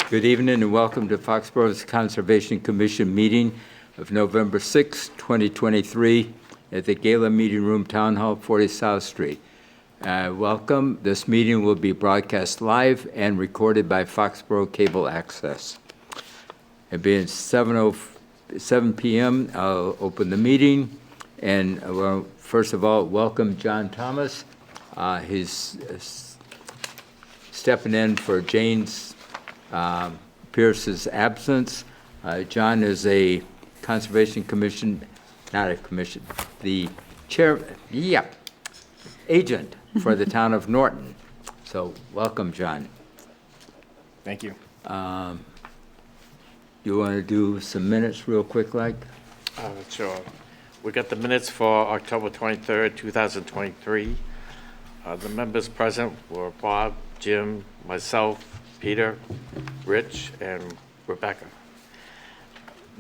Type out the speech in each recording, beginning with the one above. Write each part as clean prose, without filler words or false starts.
Good evening and welcome to Foxborough's Conservation Commission meeting of November 6, 2023 at the Gala Meeting Room, Town Hall, 40 South Street. Welcome. This meeting will be broadcast live and recorded by Foxborough Cable Access. It being 7 p.m., I'll open the meeting. And first of all, welcome John Thomas. He's stepping in for Jane's Pierce's absence. John is a Conservation Commission, not a commission, the agent for the town of Norton. So welcome, John. Thank you. You want to do some minutes real quick, like? Sure. We got the minutes for October 23rd, 2023. The members present were Bob, Jim, myself, Peter, Rich, and Rebecca.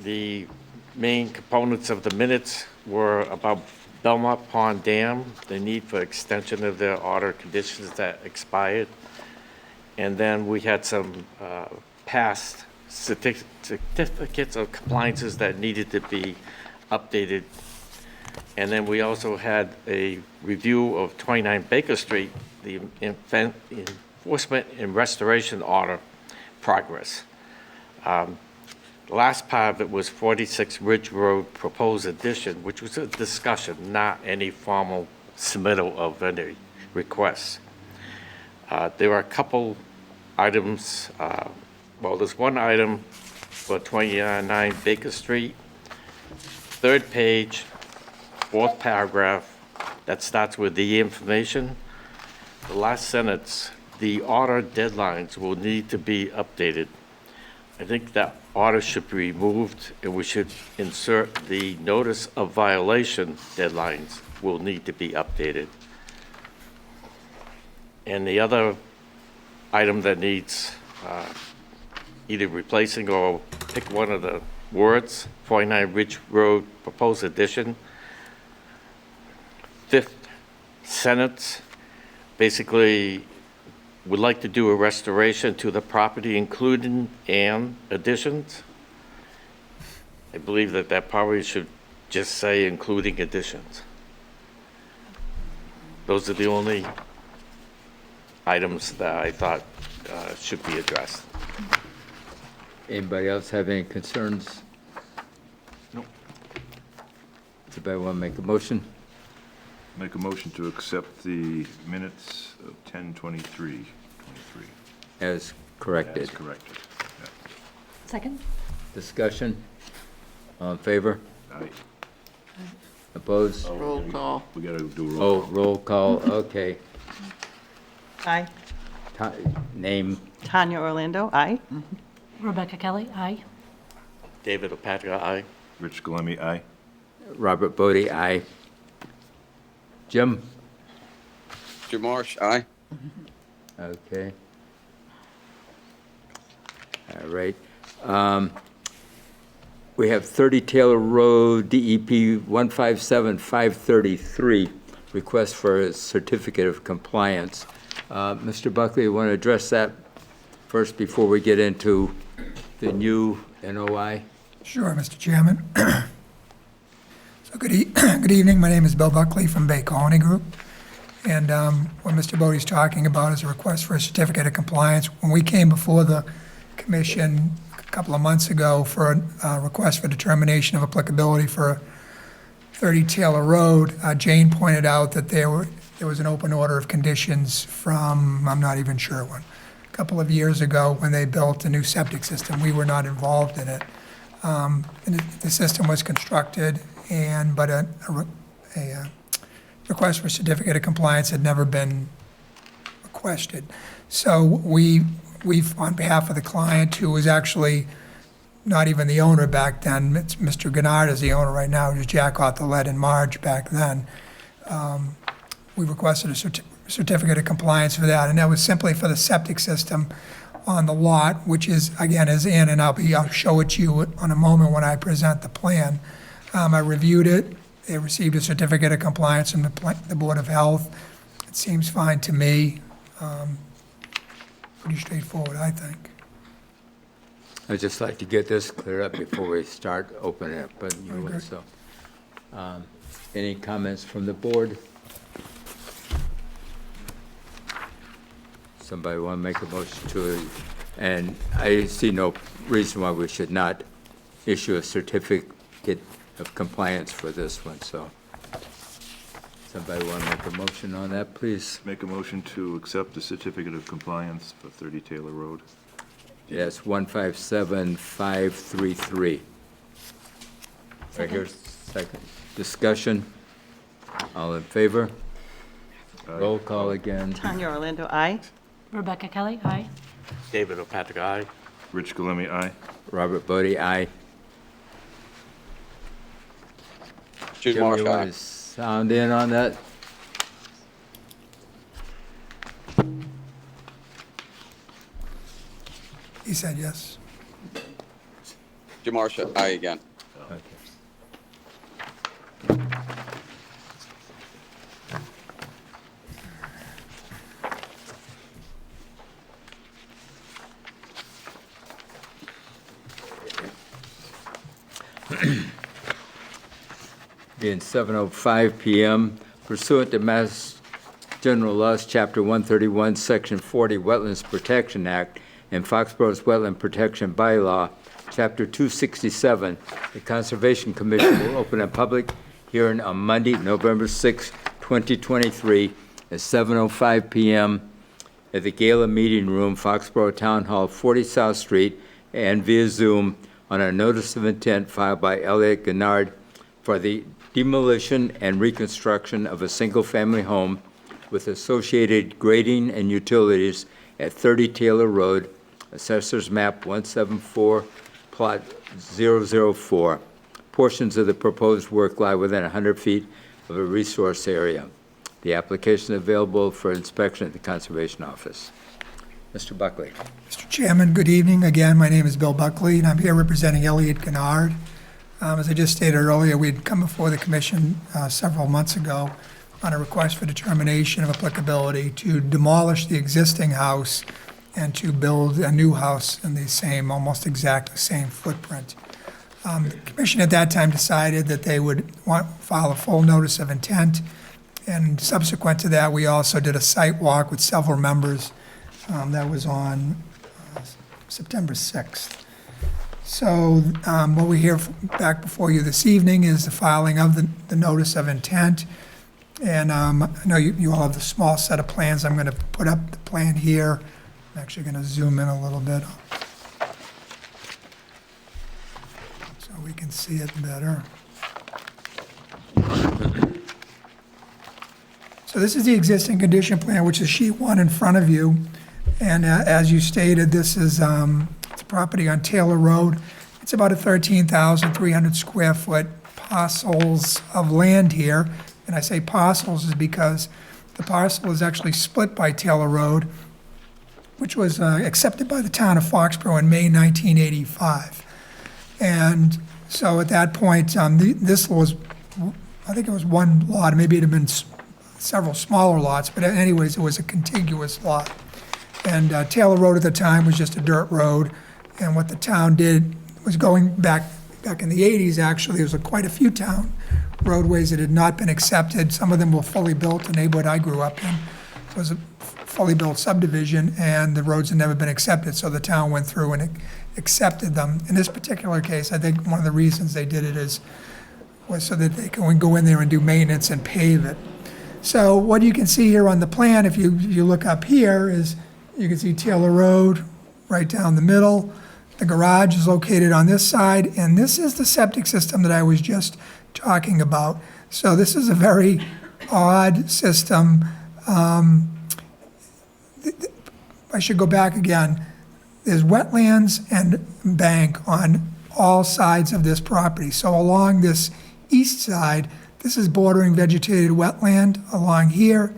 The main components of the minutes were about Beaumont Pond Dam, the need for extension of their order conditions that expired. And then we had some past certificates of compliances that needed to be updated. And then we also had a review of 29 Baker Street, the enforcement and restoration order progress. The last part of it was 46 Ridge Road proposed addition, which was a discussion, not any formal submittal of any requests. There were a couple items. Well, there's one item for 29 Baker Street, third page, fourth paragraph, that starts with the information. The last sentence, the order deadlines will need to be updated. I think that order should be removed, and we should insert the notice of violation deadlines will need to be updated. And the other item that needs either replacing or pick one of the words, 49 Ridge Road proposed addition. Fifth sentence, basically, would like to do a restoration to the property, including and additions. I believe that probably should just say including additions. Those are the only items that I thought should be addressed. Anybody else have any concerns? No. Does anybody want to make a motion? Make a motion to accept the minutes of 10/23/23. As corrected. As corrected. Yeah. Second? Discussion? All in favor? Aye. Opposed? Roll call. We got to do a roll Oh, call. roll call, okay. Aye. Name? Tanya Orlando, aye. Rebecca Kelly, aye. David Opatka, aye. Rich Galemi, aye. Robert Bodie, aye. Jim? Jim Marsh, aye. Okay. All right. We have 30 Taylor Road, DEP 157533, request for a certificate of compliance. Mr. Buckley, you want to address that first before we get into the new NOI? Sure, Mr. Chairman. So good evening. My name is Bill Buckley from Bay Colony Group. And what Mr. Bodie's talking about is a request for a certificate of compliance. When we came before the commission a couple of months ago for a request for determination of applicability for 30 Taylor Road, Jane pointed out that there was an open order of conditions from, I'm not even sure when, a couple of years ago when they built a new septic system. We were not involved in it. And the system was constructed, but a request for certificate of compliance had never been requested. So we've, on behalf of the client, who was actually not even the owner back then, it's Mr. Gennard is the owner right now, it was Jack Othelette and Marge back then, we requested a certificate of compliance for that, and that was simply for the septic system on the lot, which is, again, is in, and I'll show it to you in a moment when I present the plan. I reviewed it. They received a certificate of compliance from the Board of Health. It seems fine to me. Pretty straightforward, I think. I'd just like to get this cleared up before we start opening it, but you would, so. Any comments from the board? Somebody want to make a motion to, and I see no reason why we should not issue a certificate of compliance for this one, so. Somebody want to make a motion on that, please? Make a motion to accept the certificate of compliance for 30 Taylor Road. Yes, 157533. Right here, second. Discussion? All in favor? Roll call again. Tanya Orlando, aye. Rebecca Kelly, aye. David O'Patrick, aye. Rich Galimi, aye. Robert Bodie, aye. Jude Jim, Marsh, you aye. want to sound in on that? He said yes. Jim Marsh, aye again. Okay. Being 7:05 PM, pursuant to Mass General Laws, Chapter 131, Section 40, Wetlands Protection Act, and Foxborough's Wetland Protection Bylaw, Chapter 267, the Conservation Commission will open a public hearing on Monday, November 6, 2023, at 7:05 PM at the Gala Meeting Room, Foxborough Town Hall, 40 South Street, and via Zoom on a notice of intent filed by Elliot Gennard for the demolition and reconstruction of a single-family home with associated grading and utilities at 30 Taylor Road, Assessors Map 174, Plot 004. Portions of the proposed work lie within 100 feet of a resource area. The application is available for inspection at the Conservation Office. Mr. Buckley. Mr. Chairman, good evening. Again, my name is Bill Buckley, and I'm here representing Elliot Gennard. As I just stated earlier, we'd come before the commission several months ago on a request for determination of applicability to demolish the existing house and to build a new house in the same, almost exactly same footprint. The commission at that time decided that they would file a full notice of intent, and subsequent to that, we also did a site walk with several members. That was on September 6th. So what we hear back before you this evening is the filing of the notice of intent. And I know you all have the small set of plans. I'm going to put up the plan here. I'm actually going to zoom in a little bit so we can see it better. So this is the existing condition plan, which is sheet 1 in front of you. And as you stated, this is it's a property on Taylor Road. It's about a 13,300 square foot parcels of land here. And I say parcels is because the parcel is actually split by Taylor Road, which was accepted by the town of Foxborough in May 1985. And so at that point, this was, I think it was one lot, maybe it had been several smaller lots, but anyways, it was a contiguous lot. And Taylor Road at the time was just a dirt road, and what the town did was going back in the 80s, actually, there was quite a few town roadways that had not been accepted. Some of them were fully built. The neighborhood I grew up in was a fully built subdivision, and the roads had never been accepted, so the town went through and accepted them. In this particular case, I think one of the reasons they did it was so that they can go in there and do maintenance and pave it. So what you can see here on the plan, if you look up here, is you can see Taylor Road right down the middle. The garage is located on this side, and this is the septic system that I was just talking about. So this is a very odd system. I should go back again. There's wetlands and bank on all sides of this property. So along this east side, this is bordering vegetated wetland along here.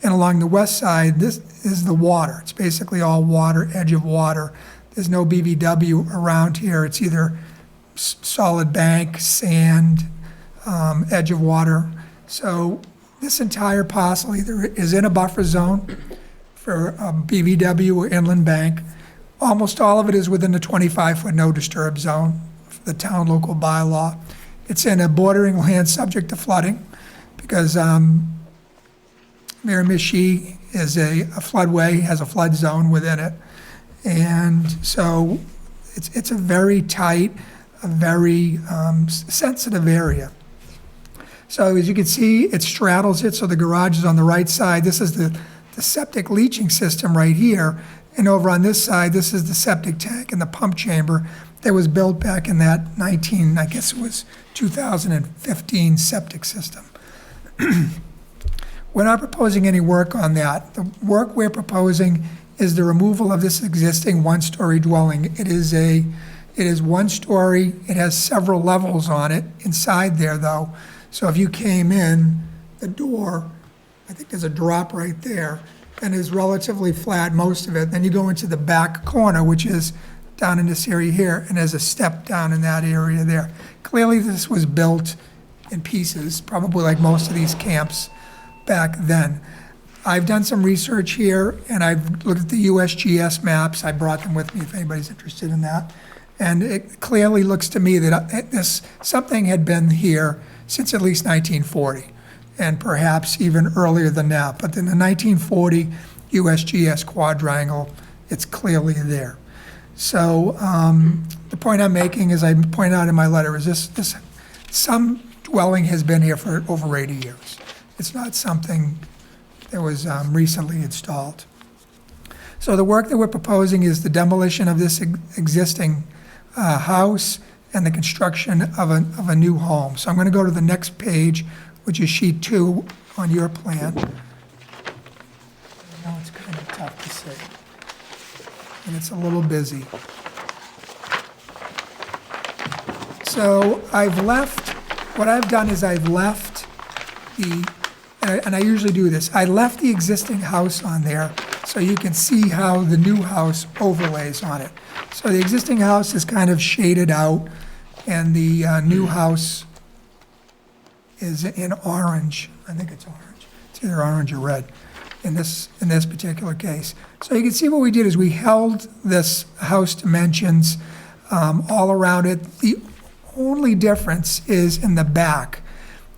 And along the west side, this is the water. It's basically all water, edge of water. There's no BVW around here. It's either solid bank, sand, edge of water. So this entire parcel either is in a buffer zone for BVW or inland bank, Almost all of it is within the 25-foot no disturb zone for the town local bylaw. It's in a bordering land subject to flooding because Miramichi is a floodway, has a flood zone within it. And so it's a very tight, a very sensitive area. So as you can see, it straddles it, so the garage is on the right side. This is the septic leaching system right here. And over on this side, this is the septic tank and the pump chamber that was built back in that I guess it was 2015 septic system. We're not proposing any work on that. The work we're proposing is the removal of this existing one-story dwelling. It is one story. It has several levels on it inside there, though. So if you came in, the door, I think there's a drop right there, and is relatively flat, most of it. Then you go into the back corner, which is down in this area here, and there's a step down in that area there. Clearly, this was built in pieces, probably like most of these camps back then. I've done some research here, and I've looked at the USGS maps. I brought them with me if anybody's interested in that. And it clearly looks to me that something had been here since at least 1940, and perhaps even earlier than that. But in the 1940 USGS quadrangle, it's clearly there. So the point I'm making, as I point out in my letter, is this some dwelling has been here for over 80 years. It's not something that was recently installed. So the work that we're proposing is the demolition of this existing house and the construction of a new home. So I'm going to go to the next page, which is sheet 2 on your plan. I know it's kind of tough to see, and it's a little busy. So what I've done is I've left and I usually do this, I left the existing house on there so you can see how the new house overlays on it. So the existing house is kind of shaded out, and the new house is in orange. I think it's orange. It's either orange or red in this particular case. So you can see what we did is we held this house dimensions all around it. The only difference is in the back.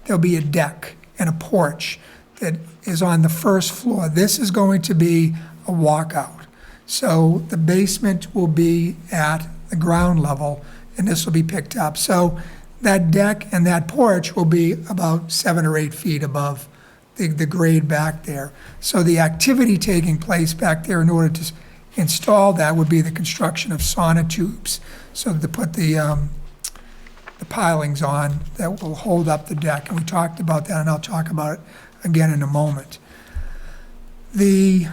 There'll be a deck and a porch that is on the first floor. This is going to be a walkout. So the basement will be at the ground level, and this will be picked up. So that deck and that porch will be about 7 or 8 feet above the grade back there. So the activity taking place back there in order to install that would be the construction of sonotubes. So to put the pilings on that will hold up the deck. And we talked about that, and I'll talk about it again in a moment. The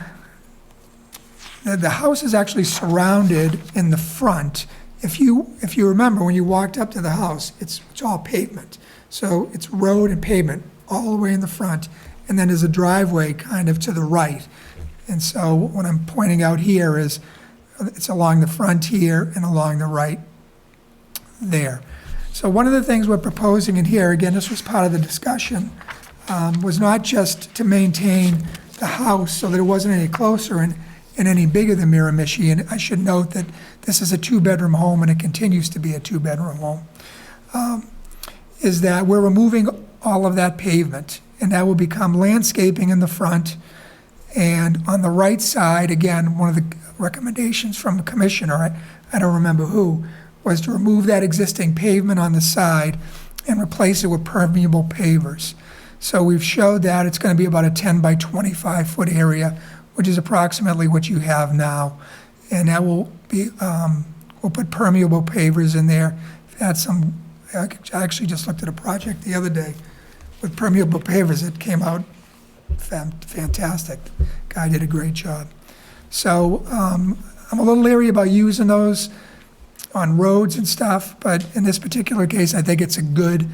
house is actually surrounded in the front. If you remember, when you walked up to the house, it's all pavement. So it's road and pavement all the way in the front, and then there's a driveway kind of to the right. And so what I'm pointing out here is it's along the front here and along the right there. So one of the things we're proposing in here, again, this was part of the discussion, was not just to maintain the house so that it wasn't any closer and any bigger than Miramichi. And I should note that this is a 2-bedroom home, and it continues to be a 2-bedroom home, is that we're removing all of that pavement, and that will become landscaping in the front. And on the right side, again, one of the recommendations from the commissioner, I don't remember who, was to remove that existing pavement on the side and replace it with permeable pavers. So we've showed that it's going to be about a 10 by 25 foot area, which is approximately what you have now. And that will be, we'll put permeable pavers in there. I actually just looked at a project the other day with permeable pavers. It came out fantastic. Guy did a great job. So I'm a little leery about using those on roads and stuff, but in this particular case, I think it's a good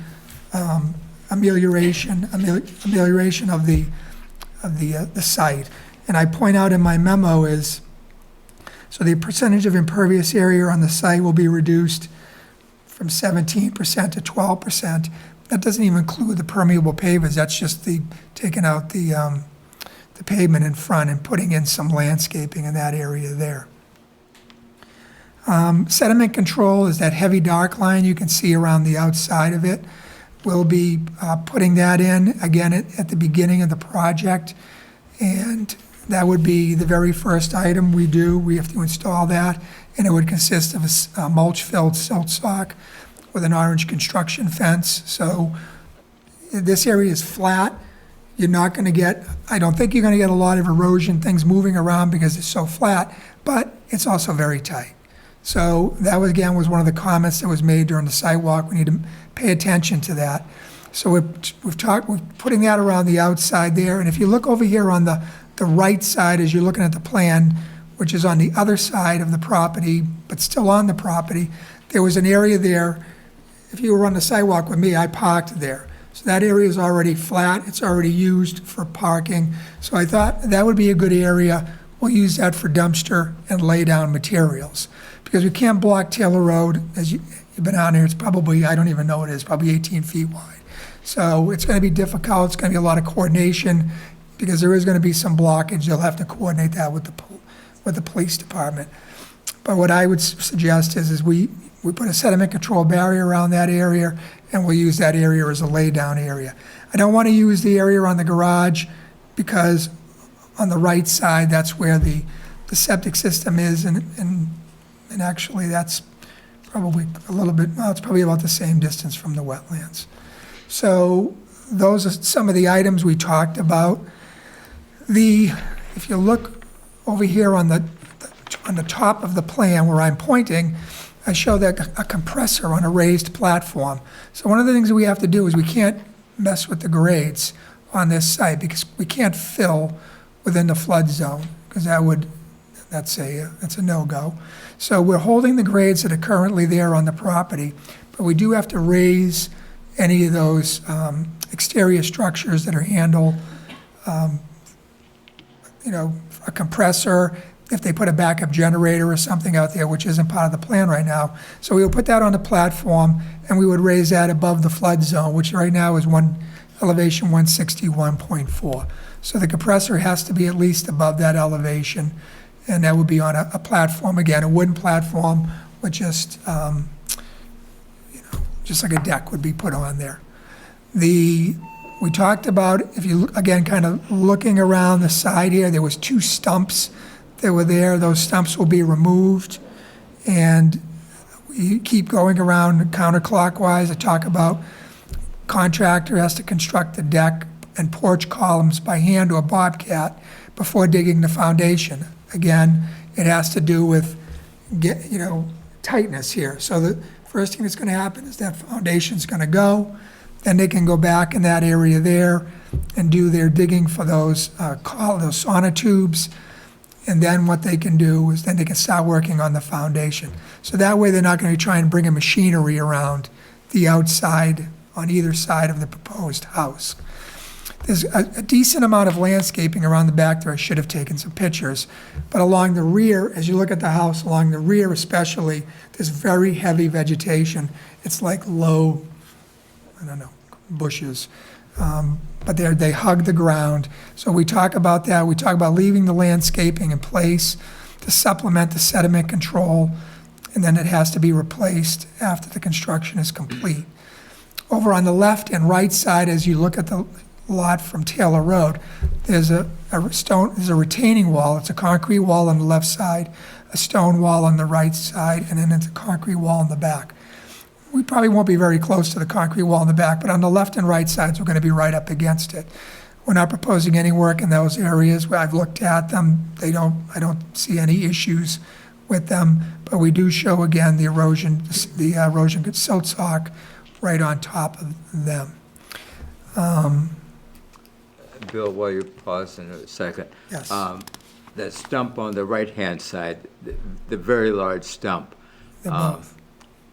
amelioration of the site. And I point out in my memo is, so the percentage of impervious area on the site will be reduced from 17% to 12%. That doesn't even include the permeable pavers. That's just taking out the pavement in front and putting in some landscaping in that area there. Sediment control is that heavy dark line you can see around the outside of it. We'll be putting that in, again, at the beginning of the project, and that would be the very first item we do. We have to install that, and it would consist of a mulch-filled silt sock with an orange construction fence. So this area is flat. You're not going to get, I don't think you're going to get a lot of erosion, things moving around because it's so flat, but it's also very tight. So that was, again, was one of the comments that was made during the site walk. We need to pay attention to that. So we're putting that around the outside there. And if you look over here on the right side, as you're looking at the plan, which is on the other side of the property, but still on the property, there was an area there. If you were on the sidewalk with me, I parked there. So that area is already flat. It's already used for parking. So I thought that would be a good area. We'll use that for dumpster and lay down materials. Because we can't block Taylor Road. As you've been on here, it's probably, I don't even know what it is, probably 18 feet wide. So it's going to be difficult. It's going to be a lot of coordination because there is going to be some blockage. You'll have to coordinate that with the police department. But what I would suggest is we put a sediment control barrier around that area, and we'll use that area as a lay-down area. I don't want to use the area on the garage because on the right side, that's where the septic system is, and actually that's probably a little bit, well, it's probably about the same distance from the wetlands. So those are some of the items we talked about. If you look over here on the top of the plan where I'm pointing, I show that a compressor on a raised platform. So one of the things that we have to do is we can't mess with the grades on this site because we can't fill within the flood zone because that's a no-go. So we're holding the grades that are currently there on the property, but we do have to raise any of those exterior structures that are handled, a compressor, if they put a backup generator or something out there, which isn't part of the plan right now. So we will put that on the platform, and we would raise that above the flood zone, which right now is elevation 161.4. So the compressor has to be at least above that elevation, and that would be on a platform, again, a wooden platform with just like a deck would be put on there. We talked about, if you, again, kind of looking around the side here, there was 2 stumps that were there. Those stumps will be removed, and we keep going around counterclockwise. I talk about contractor has to construct the deck and porch columns by hand or bobcat before digging the foundation. Again, it has to do with tightness here. So the first thing that's going to happen is that foundation's going to go. Then they can go back in that area there and do their digging for those sonotubes. And then what they can do is then they can start working on the foundation. So that way they're not going to try and bring a machinery around the outside on either side of the proposed house. There's a decent amount of landscaping around the back there. I should have taken some pictures. But along the rear, as you look at the house, along the rear especially, there's very heavy vegetation. It's like low, bushes. But they hug the ground. So we talk about that. We talk about leaving the landscaping in place to supplement the sediment control, and then it has to be replaced after the construction is complete. Over on the left and right side, as you look at the lot from Taylor Road, there's a retaining wall. It's a concrete wall on the left side, a stone wall on the right side, and then it's a concrete wall in the back. We probably won't be very close to the concrete wall in the back, but on the left and right sides, we're going to be right up against it. We're not proposing any work in those areas. I've looked at them. I don't see any issues with them, but we do show again the erosion silt sock right on top of them. Bill, while you're pausing a second. Yes. That stump on the right-hand side, the very large stump.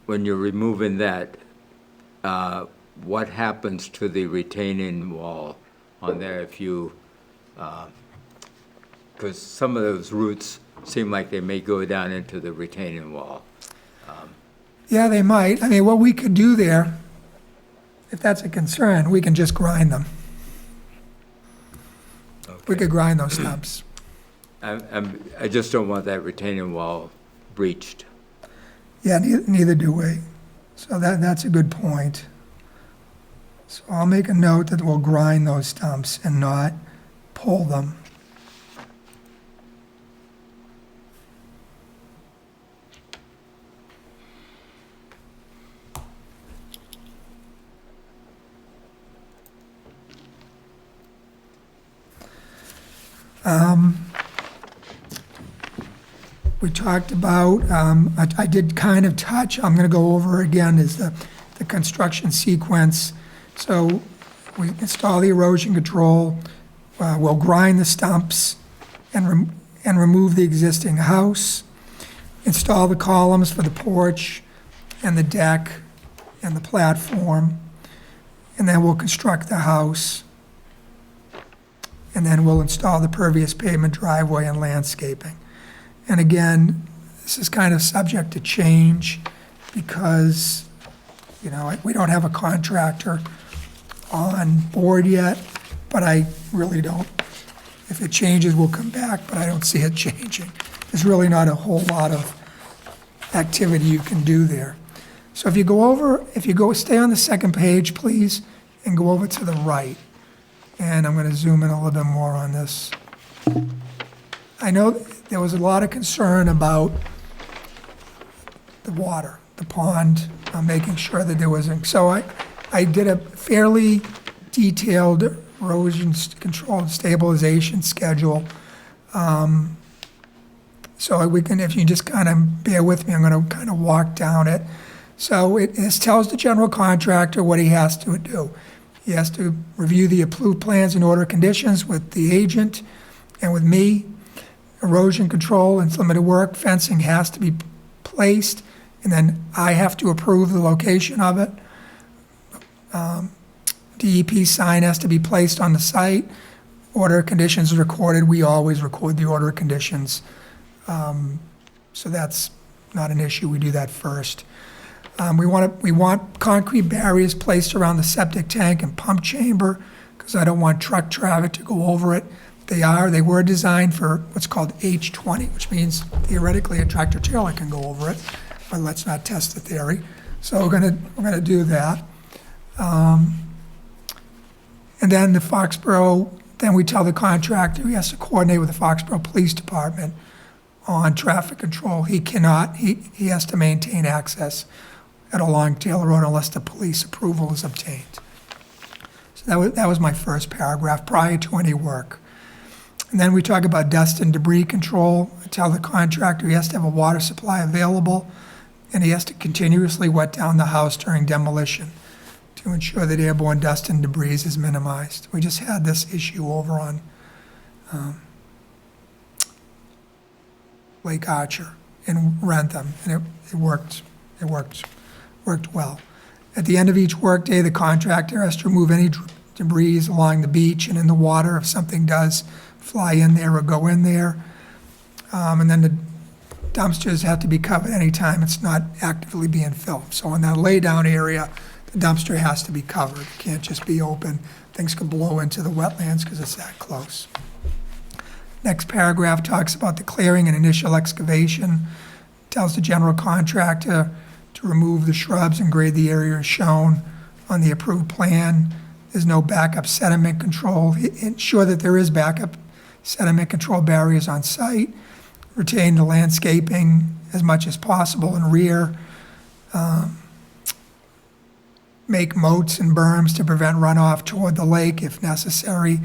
When you're removing that, what happens to the retaining wall on there if you, because some of those roots seem like they may go down into the retaining wall. Yeah, they might. I mean, what we could do there, if that's a concern, we can just grind them. We could grind those stumps. I just don't want that retaining wall breached. Yeah, neither do we. So that's a good point. So I'll make a note that we'll grind those stumps and not pull them. We talked about, I did kind of touch, I'm going to go over again, is the construction sequence. So we install the erosion control, we'll grind the stumps and remove the existing house, install the columns for the porch and the deck and the platform, and then we'll construct the house. And then we'll install the pervious pavement driveway and landscaping. And again, this is kind of subject to change because, you know, we don't have a contractor on board yet, but I really don't. If it changes, we'll come back, but I don't see it changing. There's really not a whole lot of activity you can do there. So if you stay on the second page, please, and go over to the right. And I'm going to zoom in a little bit more on this. I know there was a lot of concern about the water, the pond, making sure that there wasn't. So I did a fairly detailed erosion control and stabilization schedule. So we can, if you just kind of bear with me, I'm going to kind of walk down it. So this tells the general contractor what he has to do. He has to review the approved plans and order conditions with the agent and with me. Erosion control and limited work fencing has to be placed, and then I have to approve the location of it. DEP sign has to be placed on the site. Order of conditions recorded. We always record the order of conditions. So that's not an issue. We do that first. We want concrete barriers placed around the septic tank and pump chamber because I don't want truck traffic to go over it. They were designed for what's called H20, which means theoretically a tractor trailer can go over it, but let's not test the theory. So we're gonna do that. And then the Foxboro, then we tell the contractor he has to coordinate with the Foxboro Police Department on traffic control. He has to maintain access at a Long Tail Road unless the police approval is obtained. So that was my first paragraph prior to any work. And then we talk about dust and debris control. I tell the contractor he has to have a water supply available and he has to continuously wet down the house during demolition to ensure that airborne dust and debris is minimized. We just had this issue over on Lake Archer in Rentham, and it worked well. At the end of each workday, the contractor has to remove any debris along the beach and in the water if something does fly in there or go in there. And then the dumpsters have to be covered anytime it's not actively being filled. So in that laydown area, the dumpster has to be covered. It can't just be open. Things could blow into the wetlands because it's that close. Next paragraph talks about the clearing and initial excavation. Tells the general contractor to remove the shrubs and grade the area as shown on the approved plan. There's no backup sediment control. Ensure that there is backup sediment control barriers on site. Retain the landscaping as much as possible in rear. Make moats and berms to prevent runoff toward the lake if necessary.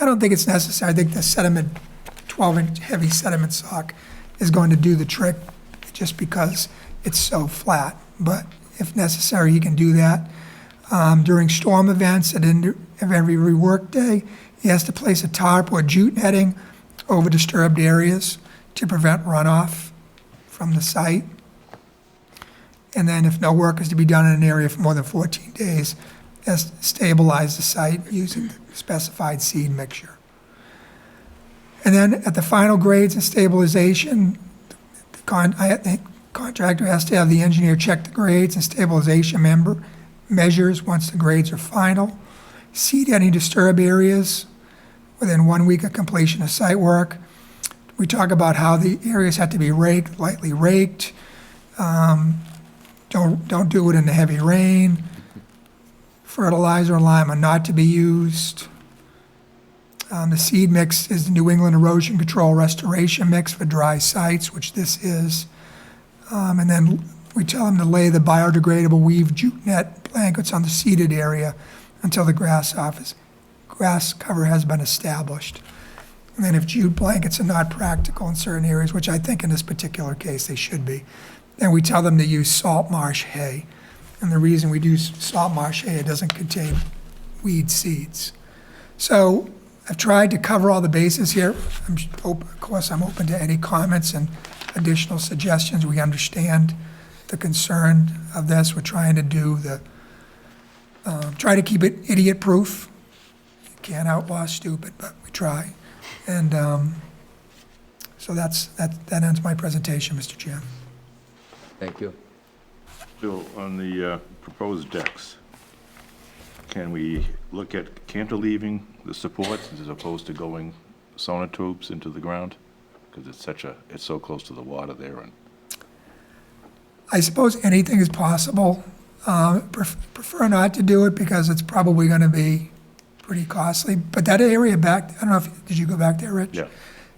I don't think it's necessary. I think the 12-inch heavy sediment sock is going to do the trick just because it's so flat. But if necessary, you can do that. During storm events at end of every workday, he has to place a tarp or jute netting over disturbed areas to prevent runoff from the site. And then if no work is to be done in an area for more than 14 days, has to stabilize the site using the specified seed mixture. And then at the final grades and stabilization, the contractor has to have the engineer check the grades and stabilization measures once the grades are final. Seed any disturbed areas within 1 week of completion of site work. We talk about how the areas have to be raked, lightly raked. Don't do it in the heavy rain. Fertilizer and lime are not to be used. The seed mix is the New England Erosion Control Restoration Mix for dry sites, which this is. And then we tell them to lay the biodegradable weave jute net blankets on the seeded area until the grass cover has been established. And then if jute blankets are not practical in certain areas, which I think in this particular case they should be, then we tell them to use salt marsh hay. And the reason we do salt marsh hay, it doesn't contain weed seeds. So I've tried to cover all the bases here. Of course, I'm open to any comments and additional suggestions. We understand the concern of this. We're trying to do try to keep it idiot-proof. You can't outlaw stupid, but we try. And so that ends my presentation, Mr. Chairman. Thank you. Bill, on the proposed decks, can we look at cantilevering the supports as opposed to going sonotubes into the ground? Because it's so close to the water there, and I suppose anything is possible. Prefer not to do it because it's probably going to be pretty costly. But that area back, I don't know did you go back there, Rich? yeah.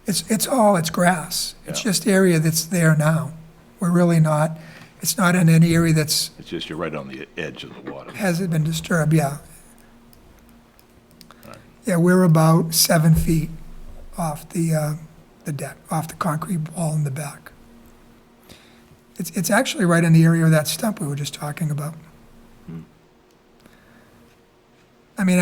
It's grass. It's Yeah. just area that's there now. We're really not, it's not in any area that's, It's just you're right on the edge of the water. hasn't been disturbed, yeah. Yeah, we're about 7 feet off the deck, off the concrete wall in the back. It's actually right in the area of that stump we were just talking about. I mean,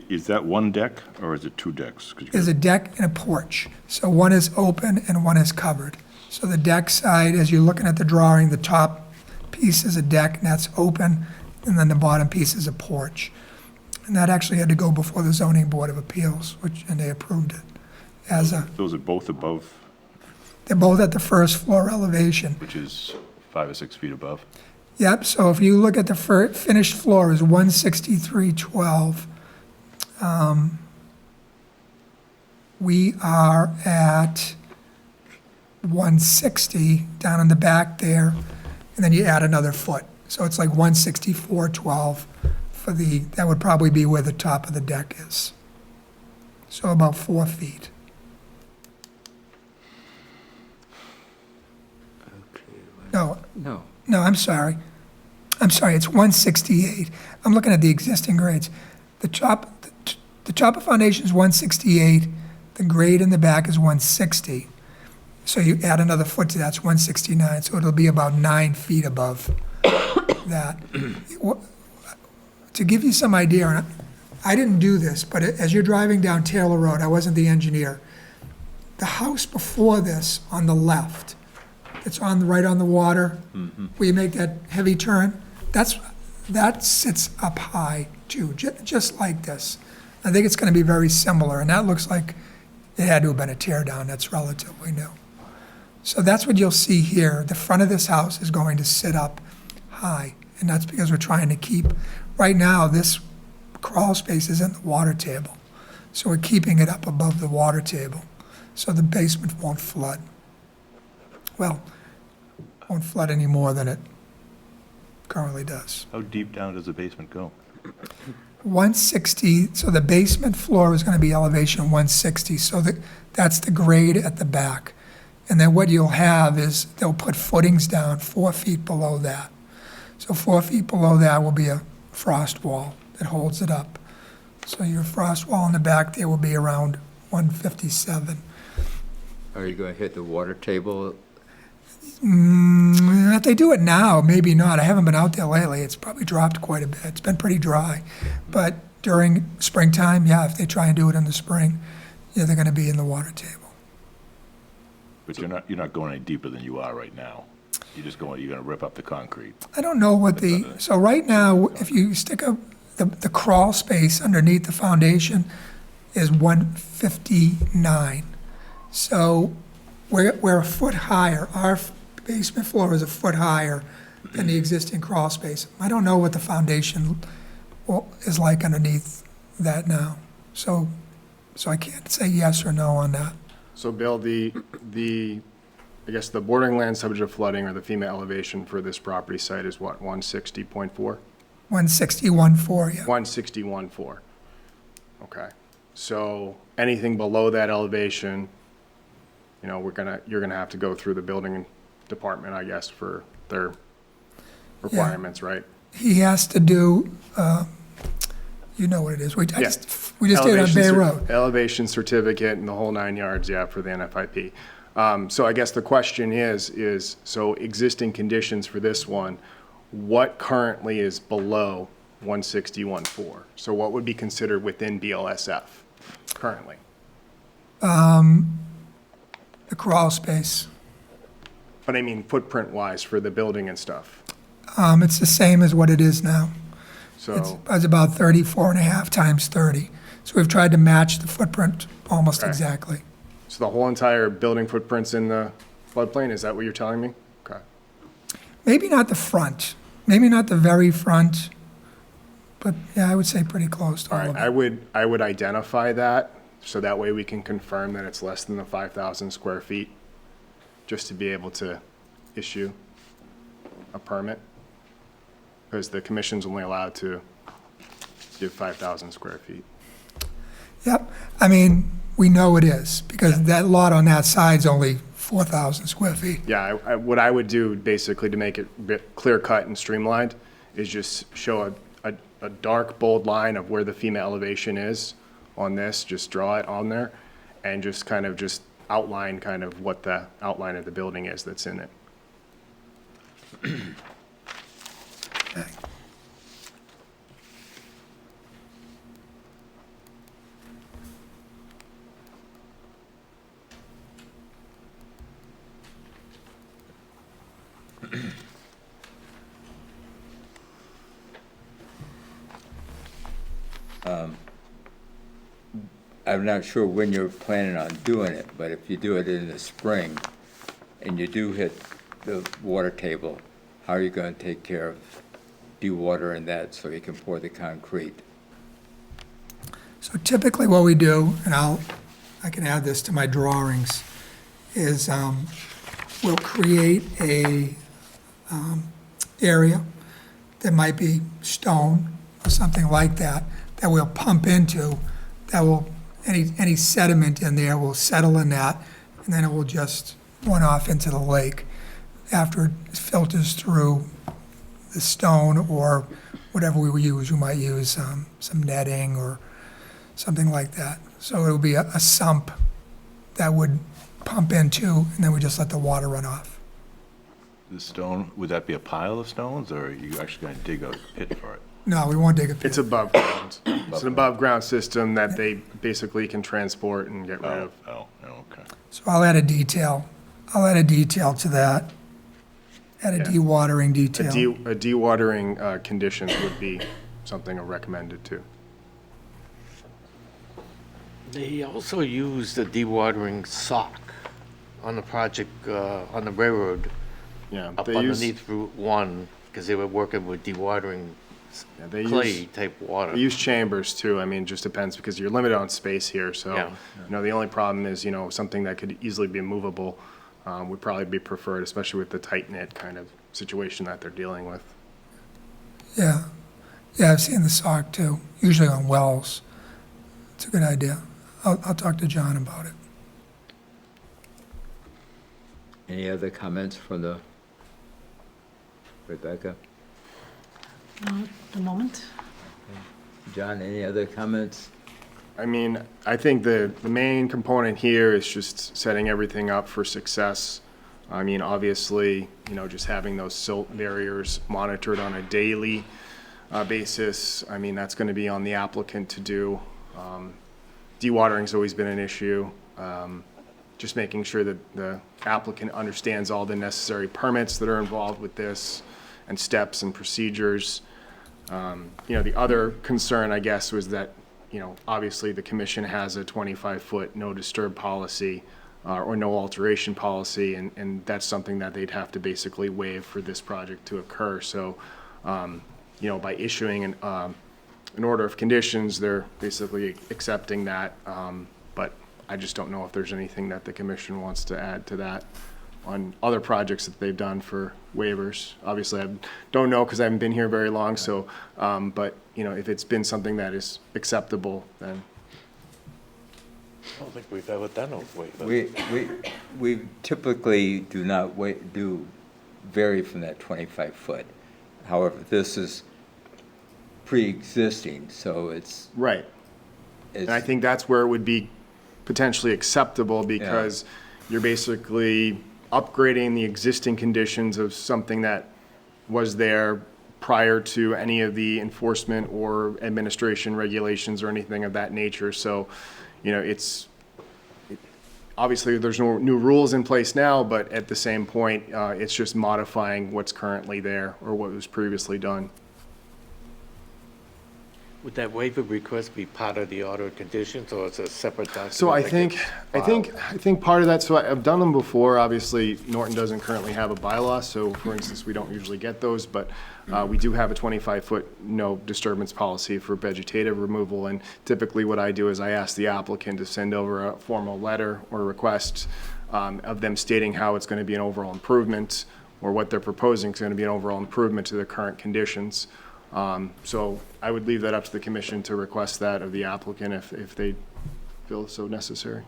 Is that one deck, or is it two decks? 'Cause you there's a deck and a porch. So one is open and one is covered. So the deck side, as you're looking at the drawing, the top piece is a deck and that's open, and then the bottom piece is a porch. And that actually had to go before the zoning board of appeals, and they approved it. Those are both above, They're both at the first floor elevation. which is 5 or 6 feet above. Yep, so if you look at the finished floor is 163.12. We are at 160 down in the back there, and then you add another foot. So it's like 164.12 that would probably be where the top of the deck is. So about 4 feet. No, No. I'm sorry. It's 168. I'm looking at the existing grades. The top of foundation is 168, the grade in the back is 160. So you add another foot to that, it's 169, so it'll be about 9 feet above that. To give you some idea, and I didn't do this, but as you're driving down Taylor Road, I wasn't the engineer, the house before this on the left, it's right on the water, where you make that heavy turn, that sits up high too, just like this. I think it's gonna be very similar, and that looks like it had to have been a tear down, that's relatively new. So that's what you'll see here. The front of this house is going to sit up high, and that's because we're trying to keep, right now, this crawl space is in the water table. So we're keeping it up above the water table, so the basement won't flood. Well, won't flood any more than it currently does. How deep down does the basement go? 160, so the basement floor is going to be elevation 160, so that's the grade at the back. And then what you'll have is they'll put footings down 4 feet below that. So 4 feet below that will be a frost wall that holds it up. So your frost wall in the back there will be around 157. Are you going to hit the water table? If they do it now, maybe not. I haven't been out there lately. It's probably dropped quite a bit. It's been pretty dry. But during springtime, yeah, if they try and do it in the spring, yeah, they're going to be in the water table. But you're not going any deeper than you are right now. You're going to rip up the concrete. I don't know what so right now, if you stick the crawl space underneath the foundation is 159. So we're a foot higher. Our basement floor is a foot higher than the existing crawl space. I don't know what the foundation is like underneath that now. So I can't say yes or no on that. So Bill, the I guess the bordering land subject to flooding or the FEMA elevation for this property site is what, 160.4? 161.4, yeah. 161.4. Okay. So anything below that elevation, you know, you're gonna have to go through the building department, I guess, for their requirements, right? He has to do, you know what it is. We Yeah. just did it on Bay Road. Elevation certificate and the whole 9 yards, yeah, for the NFIP. So I guess the question is, so existing conditions for this one, what currently is below 161.4? So what would be considered within BLSF currently? The crawl space. But I mean footprint-wise for the building and stuff. It's the same as what it is now. So, It's about 34 and a half times 30. So we've tried to match the footprint almost Okay. exactly. so the whole entire building footprint's in the floodplain, is that what you're telling me? Okay. Maybe not the front, maybe not the very front, but yeah, I would say pretty close to All all right, of it. I would identify that, so that way we can confirm that it's less than the 5,000 square feet, just to be able to issue a permit. Because the commission's only allowed to give 5,000 square feet. Yep, I mean, we know it is, because that lot on that side's only 4,000 square feet. Yeah, what I would do basically to make it a bit clear cut and streamlined is just show a dark bold line of where the FEMA elevation is on this, just draw it on there, and just kind of just outline kind of what the outline of the building is that's in it. I'm not sure when you're planning on doing it, but if you do it in the spring and you do hit the water table, how are you going to take care of dewatering that so you can pour the concrete? So typically what we do, and I can add this to my drawings, is we'll create a area that might be stone or something like that, that we'll pump into, that will, any sediment in there will settle in that, and then it will just run off into the lake after it filters through the stone or whatever we use. You might use some netting or something like that. So it'll be a sump that would pump into, and then we just let the water run off. The stone, would that be a pile of stones, or are you actually going to dig a pit for it? No, we won't dig a pit. It's above ground. It's an above ground system that they basically can transport and get rid of. Oh, okay. So I'll add a detail. I'll add a detail to that. Add a Yeah. dewatering A detail. dewatering conditions would be something recommended too. They also used a dewatering sock on the project, on the railroad, Yeah, up they use, underneath Route 1, because they were working with dewatering yeah, they use, clay-type water. they use chambers too. I mean, it just depends because you're limited on space here. So, Yeah. you know, the only problem is, you know, something that could easily be movable would probably be preferred, especially with the tight-knit kind of situation that they're dealing with. Yeah. Yeah, I've seen the sock too, usually on wells. It's a good idea. I'll talk to John about it. Any other comments from the, Rebecca? Not at the moment. John, any other comments? I mean, I think the main component here is just setting everything up for success. I mean, obviously, you know, just having those silt barriers monitored on a daily basis, I mean, that's going to be on the applicant to do. Dewatering's always been an issue. Just making sure that the applicant understands all the necessary permits that are involved with this and steps and procedures. You know, the other concern, I guess, was that, you know, obviously the commission has a 25-foot no disturb policy or no alteration policy, and that's something that they'd have to basically waive for this project to occur. So, you know, by issuing an order of conditions, they're basically accepting that. But I just don't know if there's anything that the commission wants to add to that on other projects that they've done for waivers. Obviously, I don't know because I haven't been here very long, so, but, you know, if it's been something that is acceptable, then. I don't think we've ever done a waiver. We typically do not vary from that 25-foot. However, this is pre-existing, so it's. Right. And I think that's where it would be potentially acceptable because you're basically upgrading the existing conditions of something that was there prior to any of the enforcement or administration regulations or anything of that nature. So, you know, obviously there's no new rules in place now, but at the same point, it's just modifying what's currently there or what was previously done. Would that waiver request be part of the order of conditions, or is it a separate document? So I that think, gets I think part of that, so I've done them before. Obviously, Norton doesn't currently have a bylaw, so for instance, we don't usually get those, but we do have a 25-foot no disturbance policy for vegetative removal. And typically what I do is I ask the applicant to send over a formal letter or request of them stating how it's going to be an overall improvement or what they're proposing is going to be an overall improvement to the current conditions. So I would leave that up to the commission to request that of the applicant if they feel so necessary.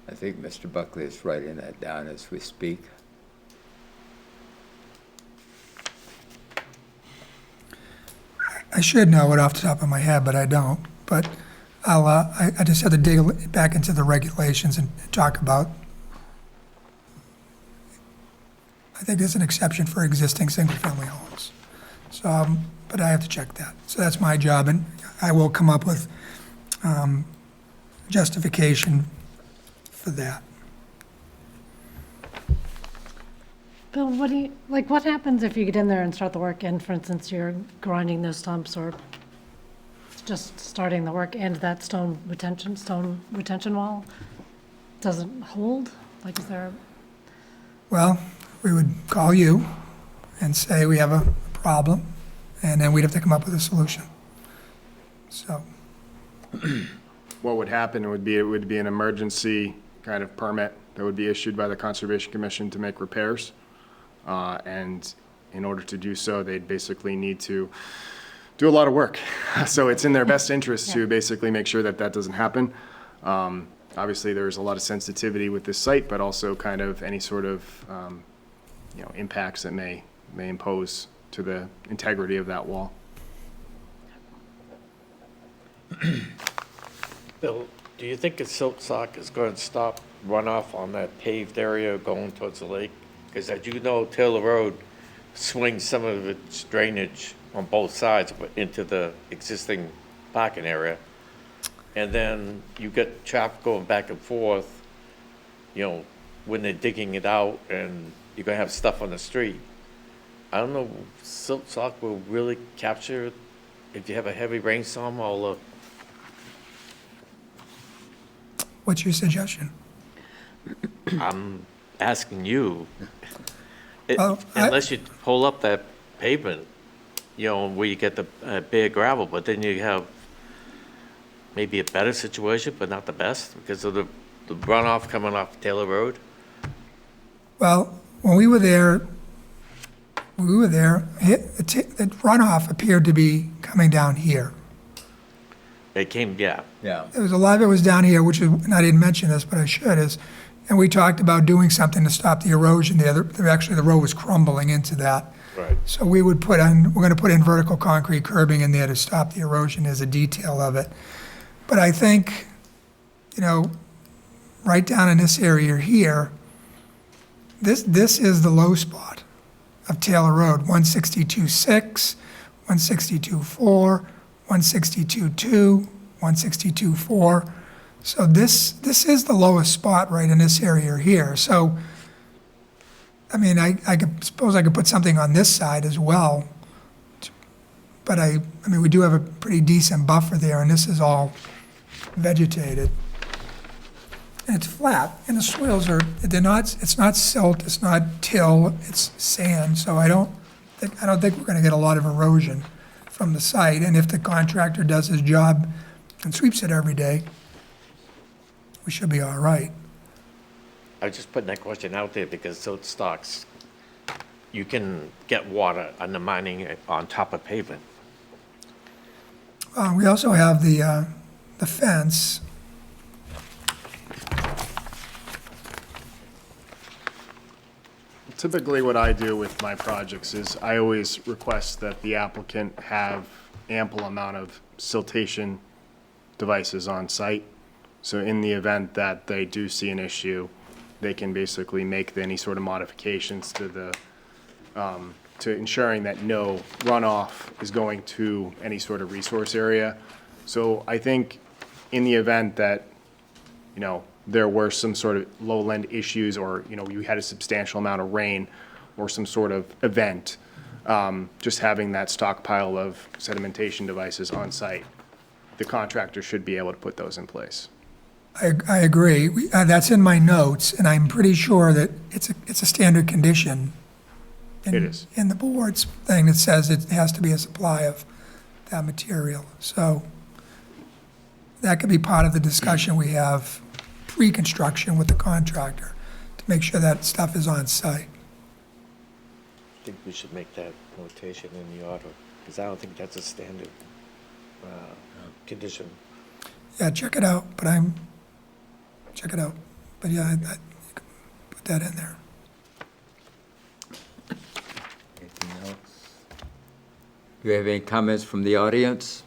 I think Mr. Buckley is writing that down as we speak. I should know it off the top of my head, but I don't. But I just have to dig back into the regulations and talk about. I think there's an exception for existing single-family homes. So, but I have to check that. So that's my job, and I will come up with justification for that. Bill, what happens if you get in there and start the work and, for instance, you're grinding those stumps or just starting the work and that stone retention wall doesn't hold? Like, is there? Well, we would call you and say we have a problem, and then we'd have to come up with a solution. So, What would happen would be, it would be an emergency kind of permit that would be issued by the Conservation Commission to make repairs. And in order to do so, they'd basically need to do a lot of work. So it's in their best interest to basically make sure that that doesn't happen. Obviously, there's a lot of sensitivity with this site, but also kind of any sort of you know, impacts that may impose to the integrity of that wall. Bill, do you think a silt sock is going to stop runoff on that paved area going towards the lake? Because as you know, Taylor Road swings some of its drainage on both sides into the existing parking area. And then you get traffic going back and forth, you know, when they're digging it out and you're going to have stuff on the street. I don't know, silt sock will really capture if you have a heavy rainstorm all the. what's your suggestion? I'm asking you, Well, unless you pull up that pavement, you know, where you get the bare gravel, but then you have maybe a better situation, but not the best because of the runoff coming off Taylor Road. Well, when we were there, the runoff appeared to be coming down here. It came, yeah. Yeah. There was a lot of it was down here, which is, and I didn't mention this, but I should, and we talked about doing something to stop the erosion there. Actually, the road was crumbling into that. Right. So we're going to put in vertical concrete curbing in there to stop the erosion as a detail of it. But I think, you know, right down in this area here, this is the low spot of Taylor Road, 162.6, 162.4, 162.2, 162.4. So this is the lowest spot right in this area here. So, I mean, I suppose I could put something on this side as well. But I mean, we do have a pretty decent buffer there, and this is all vegetated. And it's flat, and the swales it's not silt, it's not till, it's sand. So I don't think we're gonna get a lot of erosion from the site. And if the contractor does his job and sweeps it every day, we should be all right. I was just putting that question out there because silt stocks, you can get water undermining it on top of pavement. We also have the fence. Typically, what I do with my projects is I always request that the applicant have ample amount of siltation devices on site. So in the event that they do see an issue, they can basically make any sort of modifications to the, to ensuring that no runoff is going to any sort of resource area. So I think in the event that, you know, there were some sort of lowland issues, or, you know, you had a substantial amount of rain or some sort of event, just having that stockpile of sedimentation devices on site, the contractor should be able to put those in place. I agree. That's in my notes, and I'm pretty sure that it's a standard condition. It is. In the board's thing that says it has to be a supply of that material. So that could be part of the discussion we have pre-construction with the contractor to make sure that stuff is on site. I think we should make that notation in the order, because I don't think that's a standard condition. Yeah, check it out, check it out. But yeah, you can put that in there. Anything else? Do you have any comments from the audience?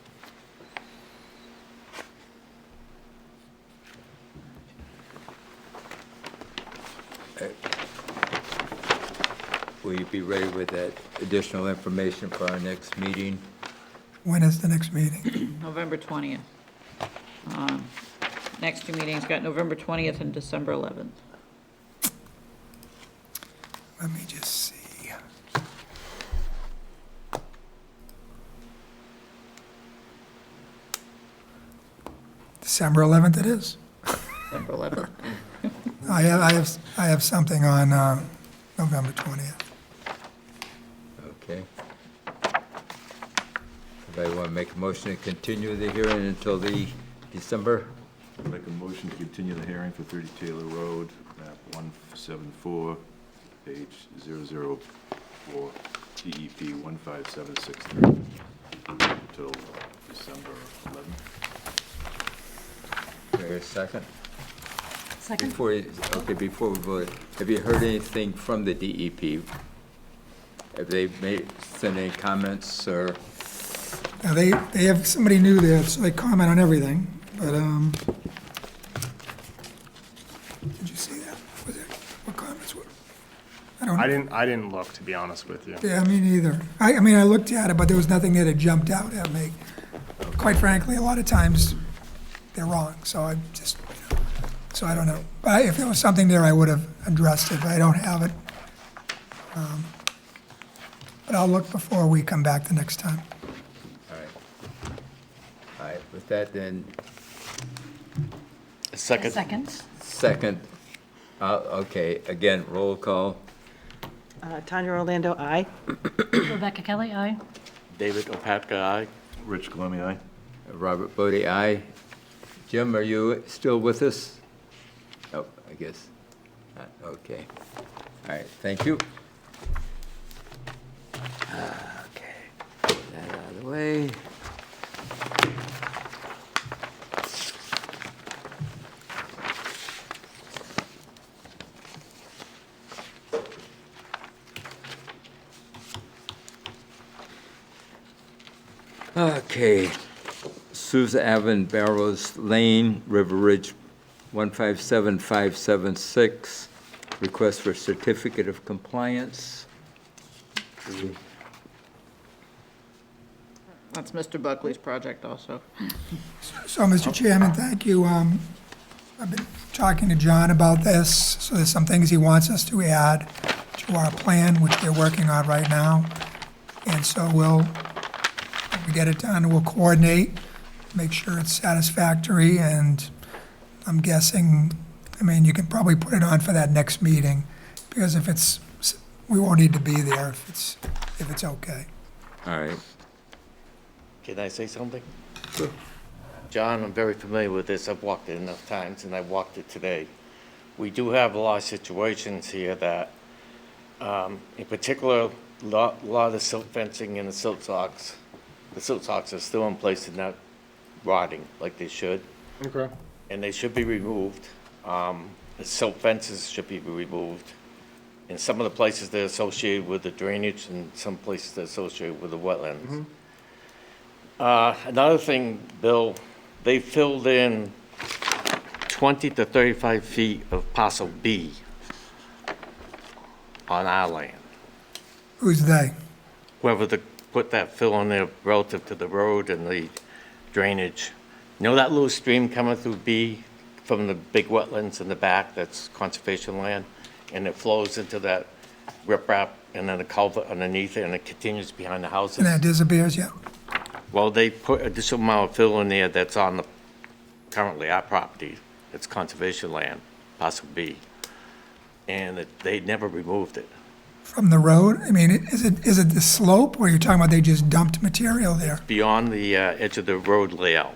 Will you be ready with that additional information for our next meeting? When is the next meeting? November 20th. Next two meetings, got November 20th and December 11th. Let me just see. December 11th it is. December 11th. I have something on November 20th. Okay. Anybody want to make a motion to continue the hearing until the December? Make a motion to continue the hearing for 30 Taylor Road, map 174, page 004, DEP 15763, until December 11th. Is there a second? Second? Before we vote, have you heard anything from the DEP? Have they sent any comments or? Now, they have somebody new there, so they comment on everything, but, did you see that? Was it, what comments were? I didn't look, to be honest with you. Yeah, me neither. I mean, I looked at it, but there was nothing there that jumped out at me. Quite frankly, a lot of times, they're wrong, so I just, so I don't know. But if there was something there, I would have addressed it, but I don't have it. But I'll look before we come back the next time. All right. All right, with that then, Second. second, okay, again, roll call. Tanya Orlando, aye. Rebecca Kelly, aye. David Opatka, aye. Rich Columbia, aye? Robert Bodie, aye. Jim, are you still with us? Oh, I guess not. Okay. All right, thank you. Okay, get that out of the way. Okay, Souza Avenue, Barrows Lane, River Ridge, 157576, request for certificate of compliance. That's Mr. Buckley's project also. So, Mr. Chairman, thank you. I've been talking to John about this, so there's some things he wants us to add to our plan, which we're working on right now. And so when we get it done, we'll coordinate, make sure it's satisfactory, and I'm guessing, I mean, you can probably put it on for that next meeting, because if it's, we won't need to be there if it's okay. All right. Can I say something? John, I'm very familiar with this. I've walked it enough times, and I walked it today. we do have a lot of situations here that, in particular, lot of the silt fencing and the silt socks are still in place and not rotting like they should, Okay. and they should be removed. The silt fences should be removed. In some of the places they're associated with the drainage, and some places they're associated with the wetlands. Another thing, Bill, they filled in 20 to 35 feet of parcel B on our land. Who's they? Whoever put that fill in there relative to the road and the drainage. You know that little stream coming through B from the big wetlands in the back, that's conservation land? And it flows into that riprap and then a culvert underneath it, and it continues behind the houses. And that disappears, yeah? Well, they put additional amount of fill in there that's on the, currently our property. It's conservation land, parcel B. And they never removed it. From the road? I mean, is it the slope, or you're talking about they just dumped material there? Beyond the edge of the road layout.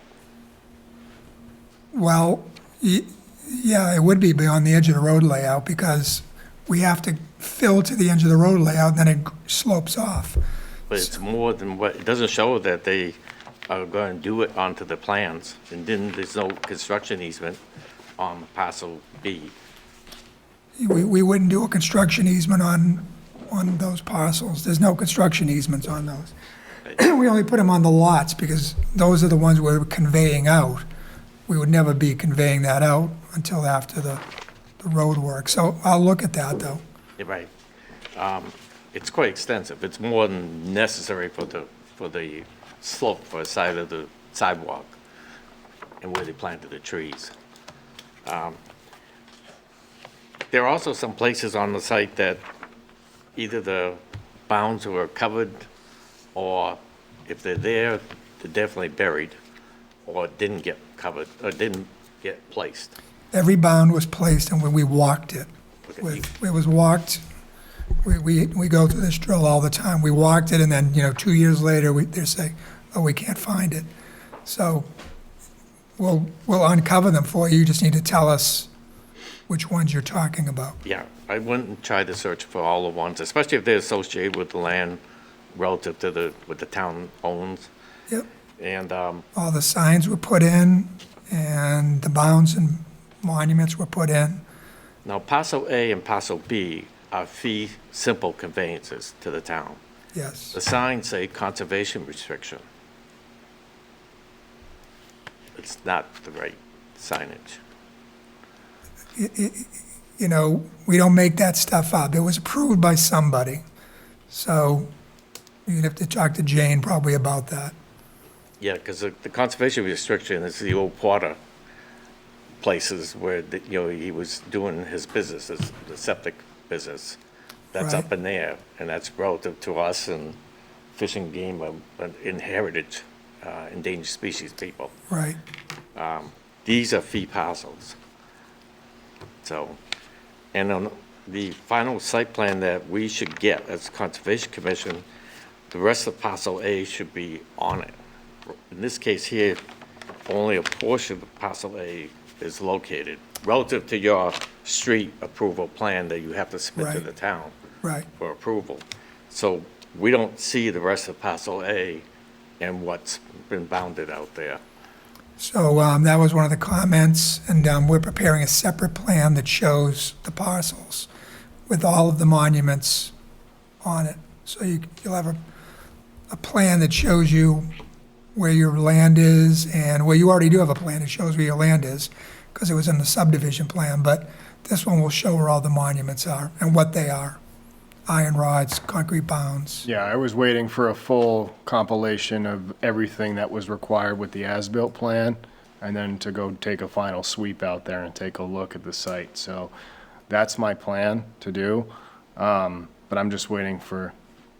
Well, yeah, it would be beyond the edge of the road layout, because we have to fill to the edge of the road layout, and then it slopes off. But it's more than what, it doesn't show that they are going to do it onto the plans. And then there's no construction easement on parcel B. We wouldn't do a construction easement on those parcels. There's no construction easements on those. We only put them on the lots, because those are the ones we're conveying out. We would never be conveying that out until after the road work. So I'll look at that, though. You're right. It's quite extensive. It's more than necessary for the slope for the side of the sidewalk and where they planted the trees. There are also some places on the site that either the bounds were covered, or if they're there, they're definitely buried, or didn't get covered, or didn't get placed. Every bound was placed, and when we walked it. Okay. It was walked, we go through this drill all the time. We walked it, and then, 2 years later, they say, oh, we can't find it. So we'll uncover them for you. You just need to tell us which ones you're talking about. Yeah, I wouldn't try to search for all the ones, especially if they're associated with the land relative to what the town owns. Yep. And, All the signs were put in, and the bounds and monuments were put in. now parcel A and parcel B are fee simple conveyances to the town. Yes. The signs say conservation restriction. It's not the right signage. We don't make that stuff up. It was approved by somebody. So you'd have to talk to Jane probably about that. Yeah, because the conservation restriction is the old Porter places where, he was doing his business, the septic business. That's Right. up in there, and that's relative to us and fishing game in heritage, endangered species people. Right. These are fee parcels. So, and on the final site plan that we should get as Conservation Commission, the rest of parcel A should be on it. In this case here, only a portion of parcel A is located relative to your street approval plan that you have to submit to Right. the town Right. for approval. So we don't see the rest of parcel A and what's been bounded out there. So that was one of the comments, and we're preparing a separate plan that shows the parcels with all of the monuments on it. So you'll have a plan that shows you where your land is, and well, you already do have a plan that shows where your land is, because it was in the subdivision plan, but this one will show where all the monuments are and what they are. Iron rods, concrete bounds. Yeah, I was waiting for a full compilation of everything that was required with the as-built plan, and then to go take a final sweep out there and take a look at the site. So that's my plan to do, but I'm just waiting for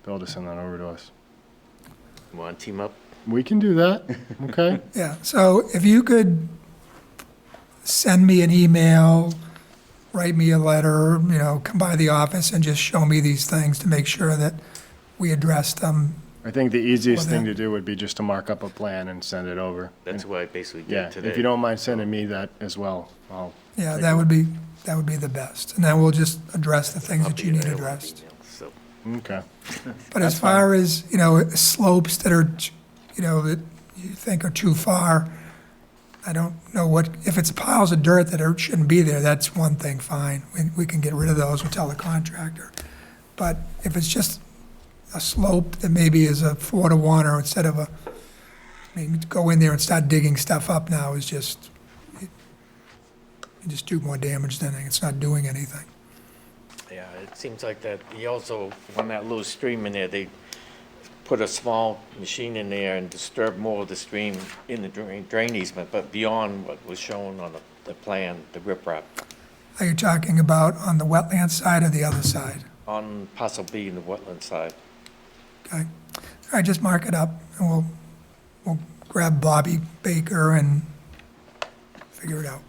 Bill to send that over to us. Want to team up? We can do that, okay? Yeah, so if you could send me an email, write me a letter, come by the office and just show me these things to make sure that we address them I think the easiest Well, thing then- to do would be just to mark up a plan and send it over. That's what I basically Yeah, did today. if you don't mind sending me that as well, I'll. Yeah, take that a- would be the best. And then we'll just address the things that you need addressed. So, Okay. But as far as, slopes that are, that you think are too far, I don't know if it's piles of dirt that shouldn't be there, that's one thing, fine. We can get rid of those, we'll tell the contractor. But if it's just a slope that maybe is a 4-to-1, or instead of to go in there and start digging stuff up now is just, you just do more damage than it's not doing anything. yeah, it seems like that, he also, on that little stream in there, they put a small machine in there and disturbed more of the stream in the drain easement, but beyond what was shown on the plan, the riprap, Are you talking about on the wetland side or the other side? on parcel B in the wetland side. Okay. All right, just mark it up, and we'll grab Bobby Baker and figure it out.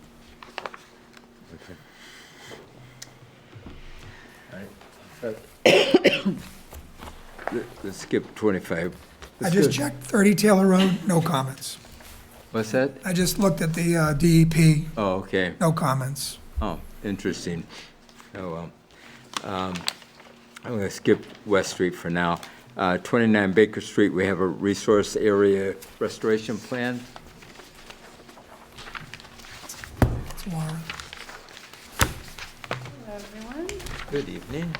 Let's skip 25. I just checked 30 Taylor Road, no comments. What's that? I just looked at the DEP, Oh, okay. no comments. Oh, interesting. Oh, well. I'm going to skip West Street for now. 29 Baker Street, we have a resource area restoration plan. It's Warren. Everyone, Good evening.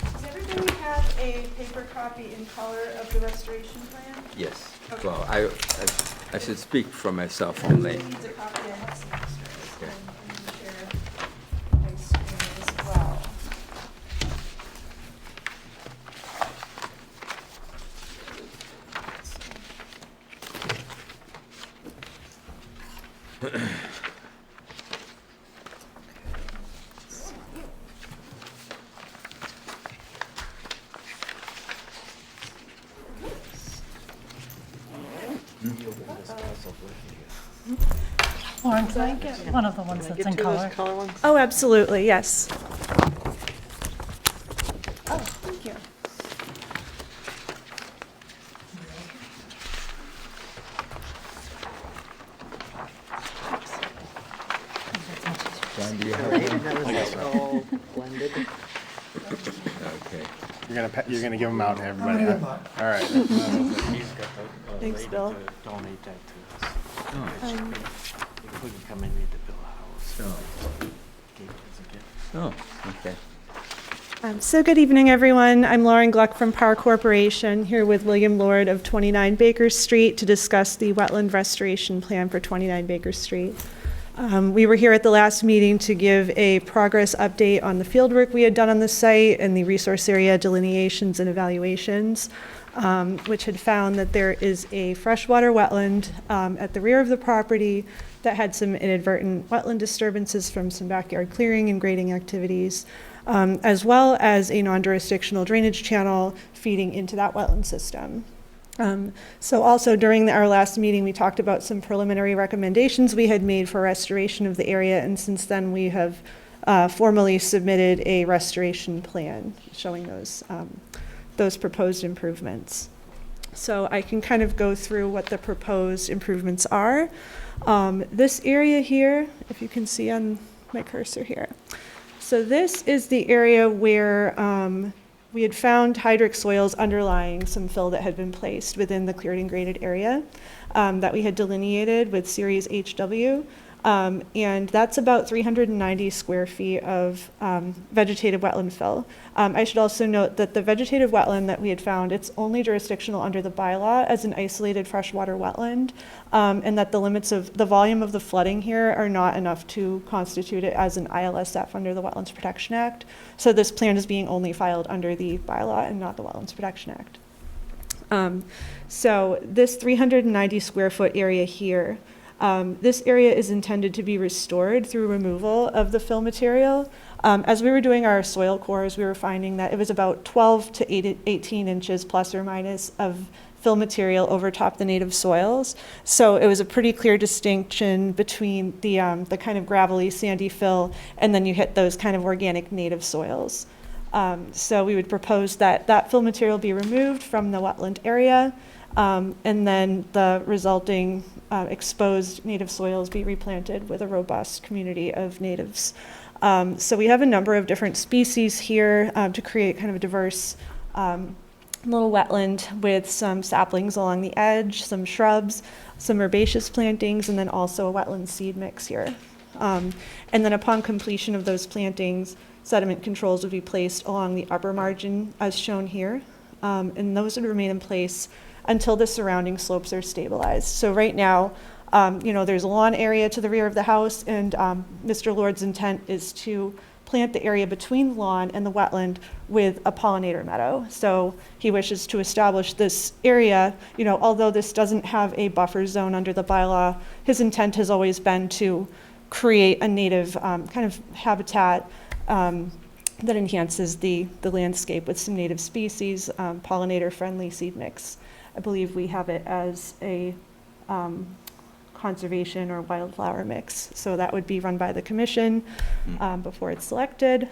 does everybody have a paper copy in color of the restoration plan? Yes. Okay. Well, I should speak for myself only. Who needs a copy? I have some extras. Okay. And I'm going to share my screen as well. Lauren, can I get one of the ones that's in color? Oh, absolutely, yes. Oh, thank you. John, do you have one? All blended. Okay. You're gonna give them out to everybody, huh? All right. Thanks, Bill. Donate that to us. We can come in and to build a house. Oh, okay. So good evening, everyone. I'm Lauren Gluck from Power Corporation, here with William Lord of 29 Baker Street to discuss the wetland restoration plan for 29 Baker Street. We were here at the last meeting to give a progress update on the fieldwork we had done on the site and the resource area delineations and evaluations, which had found that there is a freshwater wetland at the rear of the property that had some inadvertent wetland disturbances from some backyard clearing and grading activities, as well as a non-jurisdictional drainage channel feeding into that wetland system. So also during our last meeting, we talked about some preliminary recommendations we had made for restoration of the area, and since then we have formally submitted a restoration plan showing those proposed improvements. So I can kind of go through what the proposed improvements are. This area here, if you can see on my cursor here. So this is the area where we had found hydric soils underlying some fill that had been placed within the cleared and graded area that we had delineated with series HW. And that's about 390 square feet of vegetative wetland fill. I should also note that the vegetative wetland that we had found, it's only jurisdictional under the bylaw as an isolated freshwater wetland, and that the limits of the volume of the flooding here are not enough to constitute it as an ILSF under the Wetlands Protection Act. So this plan is being only filed under the bylaw and not the Wetlands Protection Act. So this 390 square foot area here, this area is intended to be restored through removal of the fill material. As we were doing our soil cores, we were finding that it was about 12 to 18 inches plus or minus of fill material over top the native soils. So it was a pretty clear distinction between the kind of gravelly, sandy fill, and then you hit those kind of organic native soils. So we would propose that that fill material be removed from the wetland area, and then the resulting exposed native soils be replanted with a robust community of natives. So we have a number of different species here to create kind of a diverse little wetland with some saplings along the edge, some shrubs, some herbaceous plantings, and then also a wetland seed mix here. And then upon completion of those plantings, sediment controls would be placed along the upper margin as shown here. And those would remain in place until the surrounding slopes are stabilized. So right now, there's a lawn area to the rear of the house, and Mr. Lord's intent is to plant the area between the lawn and the wetland with a pollinator meadow. So he wishes to establish this area, although this doesn't have a buffer zone under the bylaw, his intent has always been to create a native kind of habitat that enhances the landscape with some native species, pollinator-friendly seed mix. I believe we have it as a conservation or wildflower mix. So that would be run by the commission before it's selected.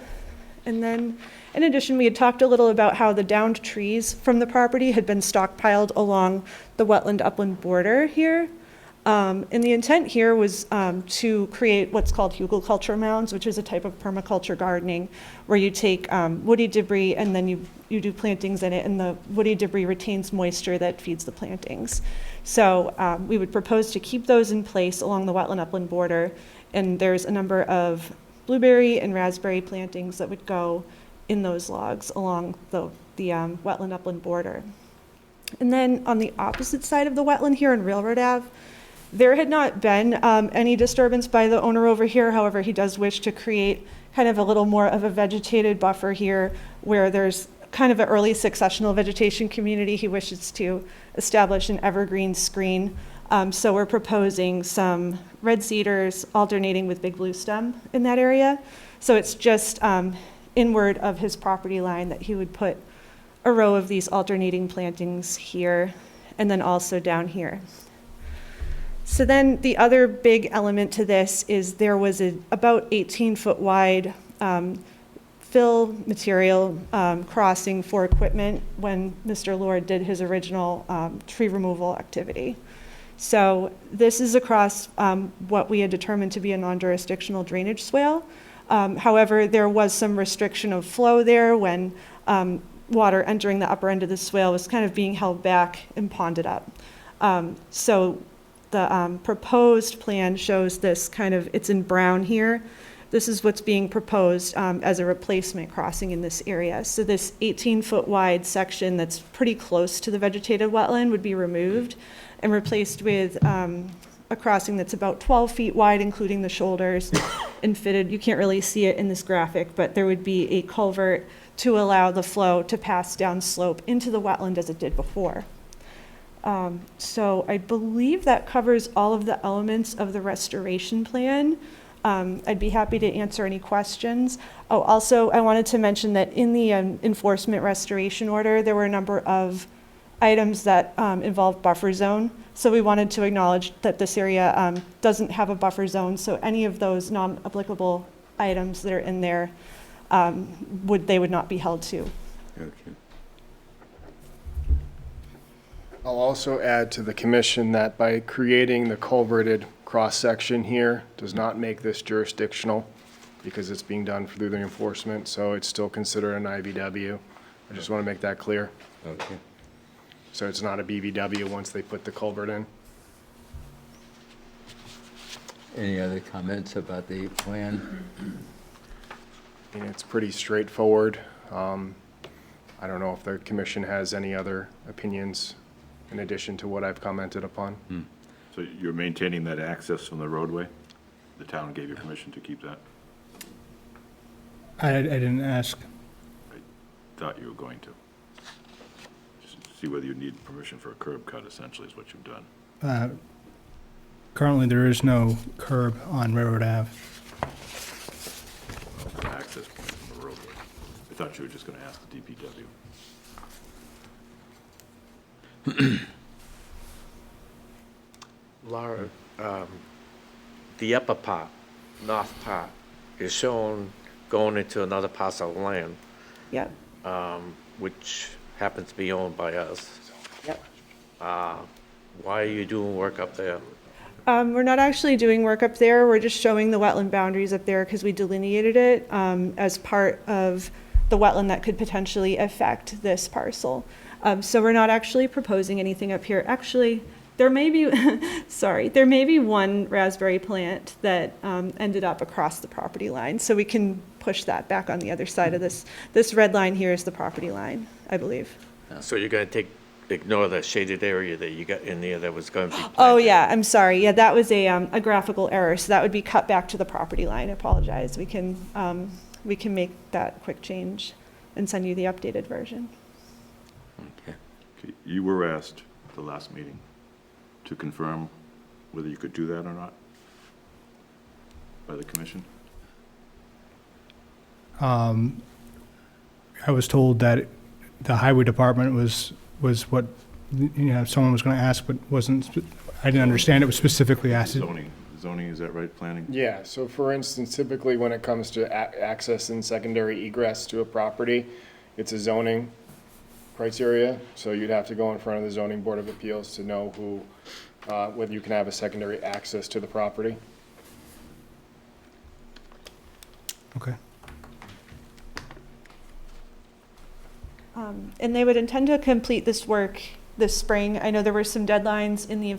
And then, in addition, we had talked a little about how the downed trees from the property had been stockpiled along the wetland upland border here. And the intent here was to create what's called hugelkultur mounds, which is a type of permaculture gardening where you take woody debris and then you do plantings in it, and the woody debris retains moisture that feeds the plantings. So we would propose to keep those in place along the wetland upland border, and there's a number of blueberry and raspberry plantings that would go in those logs along the wetland upland border. And then on the opposite side of the wetland here on Railroad Ave, there had not been any disturbance by the owner over here. However, he does wish to create kind of a little more of a vegetated buffer here where there's kind of an early successional vegetation community. He wishes to establish an evergreen screen. So we're proposing some red cedars alternating with big blue stem in that area. So it's just inward of his property line that he would put a row of these alternating plantings here and then also down here. So then the other big element to this is there was about 18-foot wide fill material crossing for equipment when Mr. Lord did his original tree removal activity. So this is across what we had determined to be a non-jurisdictional drainage swale. However, there was some restriction of flow there when water entering the upper end of the swale was kind of being held back and ponded up. So the proposed plan shows this kind of, it's in brown here. This is what's being proposed as a replacement crossing in this area. So this 18-foot wide section that's pretty close to the vegetated wetland would be removed and replaced with a crossing that's about 12 feet wide, including the shoulders, and fitted. You can't really see it in this graphic, but there would be a culvert to allow the flow to pass down slope into the wetland as it did before. So I believe that covers all of the elements of the restoration plan. I'd be happy to answer any questions. Oh, also, I wanted to mention that in the enforcement restoration order, there were a number of items that involved buffer zone. So we wanted to acknowledge that this area doesn't have a buffer zone. So any of those non-applicable items that are in there, they would not be held to. Okay. I'll also add to the commission that by creating the culverted cross-section here does not make this jurisdictional because it's being done through the enforcement, so it's still considered an IBW. I just want to make that clear. Okay. So it's not a BBW once they put the culvert in. Any other comments about the plan? I mean, it's pretty straightforward. I don't know if the commission has any other opinions in addition to what I've commented upon. So you're maintaining that access from the roadway? The town gave you permission to keep that? I didn't ask. I thought you were going to. Just see whether you need permission for a curb cut, essentially, is what you've done. Currently, there is no curb on Railroad Ave. An access point from the roadway. I thought you were just going to ask the DPW. Laura, the upper part, north part, is shown going into another parcel of land. Yep, which happens to be owned by us. yep. Why are you doing work up there? We're not actually doing work up there, we're just showing the wetland boundaries up there because we delineated it as part of the wetland that could potentially affect this parcel. So we're not actually proposing anything up here. Actually, there may be, sorry, there may be one raspberry plant that ended up across the property line, so we can push that back on the other side of this. This red line here is the property line, I believe. So you're going to ignore the shaded area that you got in there that was going to be planted? Oh, yeah, I'm sorry. Yeah, that was a graphical error, so that would be cut back to the property line. I apologize. We can make that quick change and send you the updated version. Okay. Okay, you were asked at the last meeting to confirm whether you could do that or not by the commission. I was told that the highway department was what, someone was going to ask, but wasn't, I didn't understand it was specifically asked. Zoning, is that right, planning? Yeah, so for instance, typically when it comes to access and secondary egress to a property, it's a zoning criteria. So you'd have to go in front of the zoning board of appeals to know whether you can have a secondary access to the property. Okay. And they would intend to complete this work this spring. I know there were some deadlines in the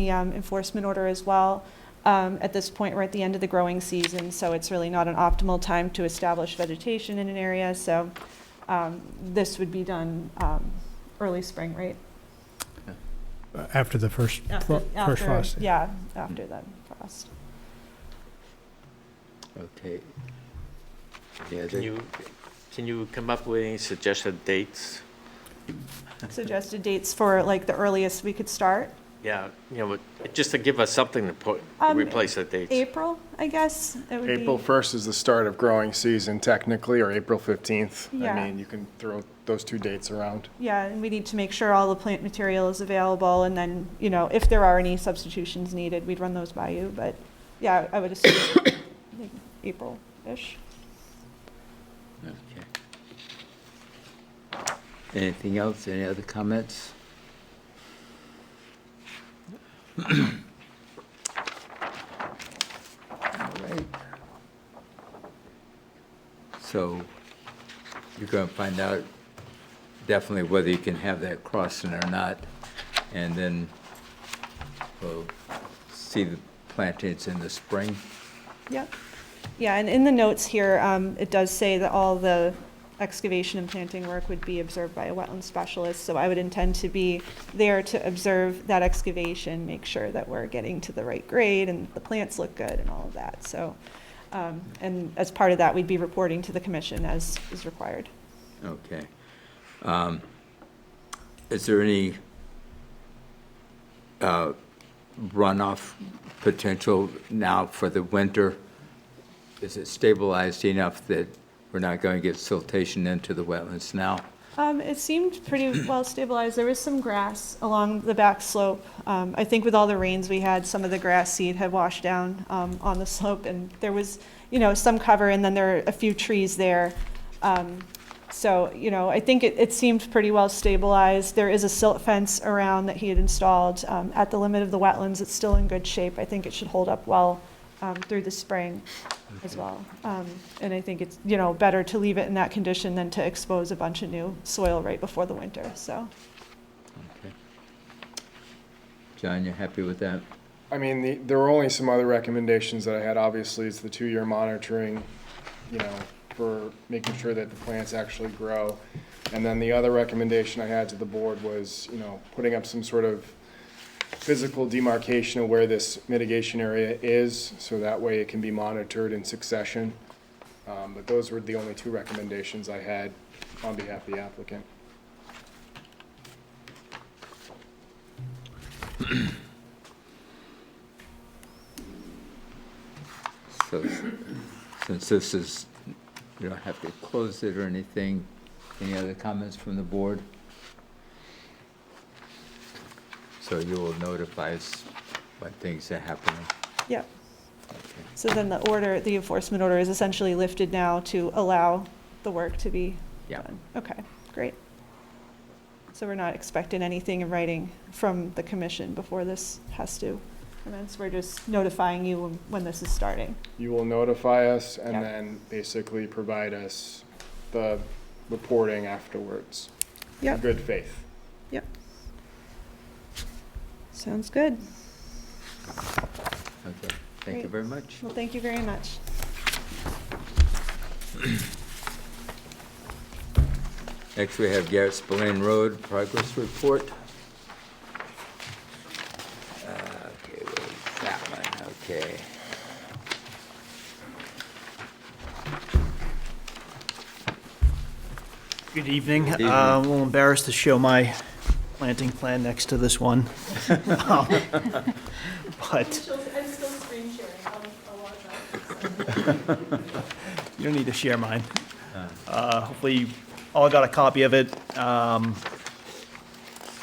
enforcement order as well. At this point, we're at the end of the growing season, so it's really not an optimal time to establish vegetation in an area. So this would be done early spring, right? After the first frost. Yeah, after that frost. Okay. Yeah, Can you come up with any suggested dates? Suggested dates for like the earliest we could start? Yeah, just to give us something to put, replace the dates. April, I guess. It would be. April 1st is the start of growing season technically, or April 15th. Yeah. I mean, you can throw those two dates around. Yeah, and we need to make sure all the plant material is available, and then, if there are any substitutions needed, we'd run those by you, but yeah, I would assume like April-ish. Okay. Anything else? Any other comments? All right. So you're going to find out definitely whether you can have that crossing or not, and then we'll see the plantings in the spring. Yep. Yeah, and in the notes here, it does say that all the excavation and planting work would be observed by a wetland specialist, so I would intend to be there to observe that excavation, make sure that we're getting to the right grade and the plants look good and all of that. So, and as part of that, we'd be reporting to the commission as is required. Okay. Is there any runoff potential now for the winter? Is it stabilized enough that we're not going to get siltation into the wetlands now? It seemed pretty well stabilized. There was some grass along the back slope. I think with all the rains we had, some of the grass seed had washed down on the slope, and there was, some cover, and then there are a few trees there. So, I think it seemed pretty well stabilized. There is a silt fence around that he had installed at the limit of the wetlands. It's still in good shape. I think it should hold up well through the spring as well. And I think it's, better to leave it in that condition than to expose a bunch of new soil right before the winter, so. Okay. John, you're happy with that? I mean, there were only some other recommendations that I had. Obviously, it's the 2-year monitoring, for making sure that the plants actually grow. And then the other recommendation I had to the board was, putting up some sort of physical demarcation of where this mitigation area is, so that way it can be monitored in succession. But those were the only 2 recommendations I had on behalf of the applicant. So since this is, you don't have to close it or anything, any other comments from the board? So you will notify us when things are happening. Yep. Okay. So then the enforcement order is essentially lifted now to allow the work to be Yeah. done. Okay, great. So we're not expecting anything in writing from the commission before this has to commence? We're just notifying you when this is starting? You will notify us and Yep. then basically provide us the reporting afterwards. In Yep. good faith. Yep. Sounds good. Okay, thank you Great. very much. Well, thank you very much. Next, we have Garrett Spillane Road Progress Report. Okay, where's that one? Okay. Good evening. evening. I'm a little embarrassed to show my planting plan next to this one. But I'm still screen sharing. you don't need to share mine. Hopefully, you all got a copy of it.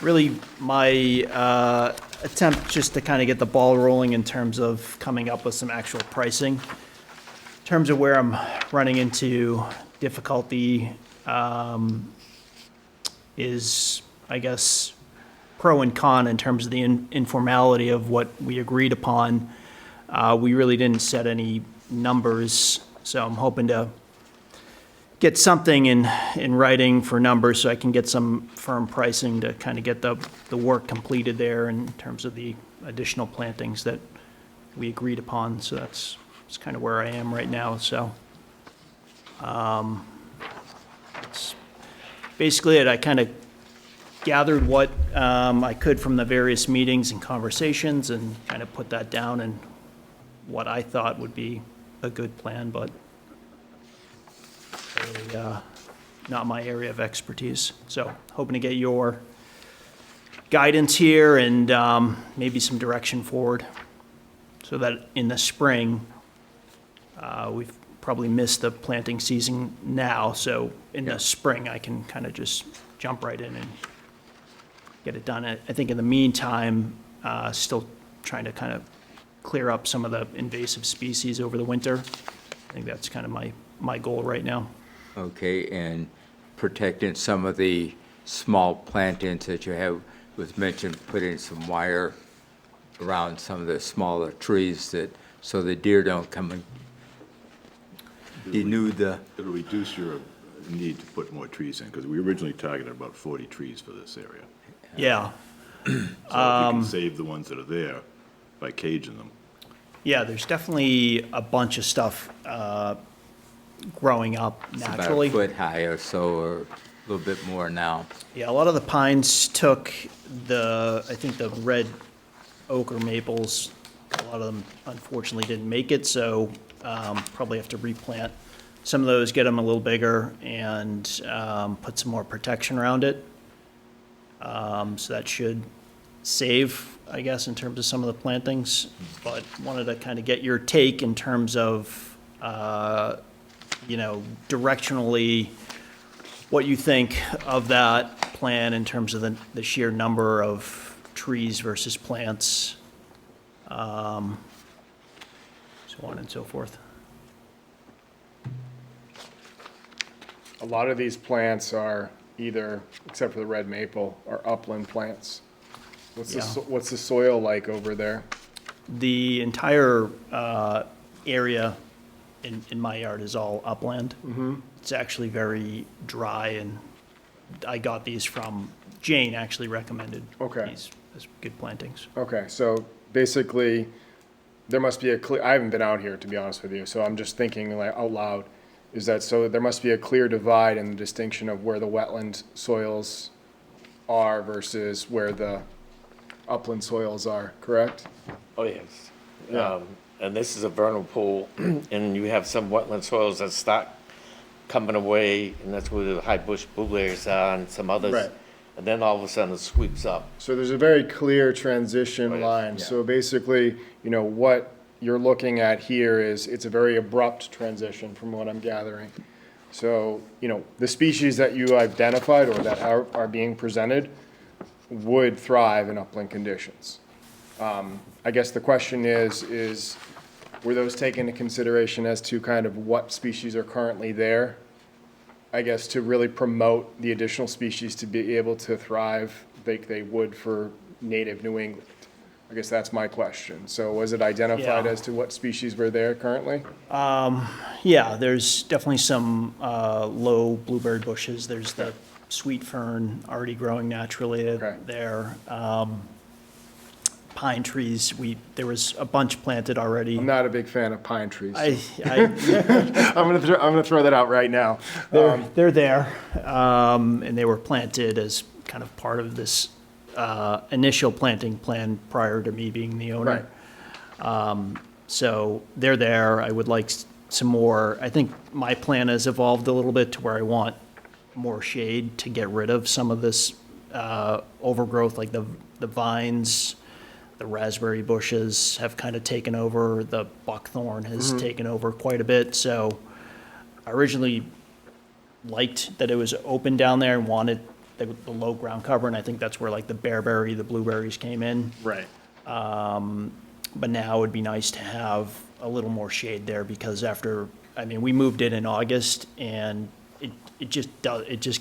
Really, my attempt just to kind of get the ball rolling in terms of coming up with some actual pricing. In terms of where I'm running into difficulty, is, I guess, pro and con in terms of the informality of what we agreed upon. We really didn't set any numbers, so I'm hoping to get something in writing for numbers so I can get some firm pricing to kind of get the work completed there in terms of the additional plantings that we agreed upon. So that's kind of where I am right now, so. That's basically it. I kind of gathered what I could from the various meetings and conversations and kind of put that down and what I thought would be a good plan, but really not my area of expertise. So hoping to get your guidance here and maybe some direction forward so that in the spring, we've probably missed the planting season now, so in the spring, I can kind of just jump right in and get it done. I think in the meantime, still trying to kind of clear up some of the invasive species over the winter. I think that's kind of my goal right now. Okay, and protecting some of the small plantings that you have, was mentioned, putting some wire around some of the smaller trees that, so the deer don't come and denude the, It'll reduce your need to put more trees in, because we originally targeted about 40 trees for this area. Yeah, So if you can save the ones that are there by caging them. yeah, there's definitely a bunch of stuff growing up it's about naturally. a foot high or so, or a little bit more now. Yeah, a lot of the pines took I think the red oak or maples, a lot of them unfortunately didn't make it, so probably have to replant some of those, get them a little bigger, and put some more protection around it. So that should save, I guess, in terms of some of the plantings, but wanted to kind of get your take in terms of, directionally, what you think of that plan in terms of the sheer number of trees versus plants, so on and so forth. A lot of these plants are either, except for the red maple, are upland plants. What's Yeah. what's the soil like over there? The entire area in my yard is all upland. It's actually very dry, and I got these from, Jane actually recommended Okay. these as good plantings. Okay, so basically, there must be I haven't been out here, to be honest with you, so I'm just thinking like out loud, is that so there must be a clear divide in the distinction of where the wetland soils are versus where the upland soils are, correct? Oh, yes. Yeah. And this is a vernal pool, and you have some wetland soils that start coming away, and that's where the high bush blueberries are and some others. Right. And then all of a sudden it sweeps up. So there's a very clear transition Right. line. So basically, what you're looking at here is, it's a very abrupt transition from what I'm gathering. So, the species that you identified or that are being presented would thrive in upland conditions. I guess the question is, were those taken into consideration as to kind of what species are currently there I guess, to really promote the additional species to be able to thrive like they would for native New England? I guess that's my question. So was it identified Yeah. as to what species were there currently? Yeah, there's definitely some low blueberry bushes. There's the sweet fern already growing naturally Okay. there. Pine trees, there was a bunch planted already. I'm not a big fan of pine trees. I, I'm gonna throw that out right now. they're there, and they were planted as kind of part of this initial planting plan prior to me being the owner. So they're there. I would like some more. I think my plan has evolved a little bit to where I want more shade to get rid of some of this overgrowth, like the vines, the raspberry bushes have kind of taken over. The buckthorn has taken over quite a bit. So I originally liked that it was open down there and wanted the low ground cover, and I think that's where like the bearberry, the blueberries came in. Right. But now it would be nice to have a little more shade there because we moved in August and it just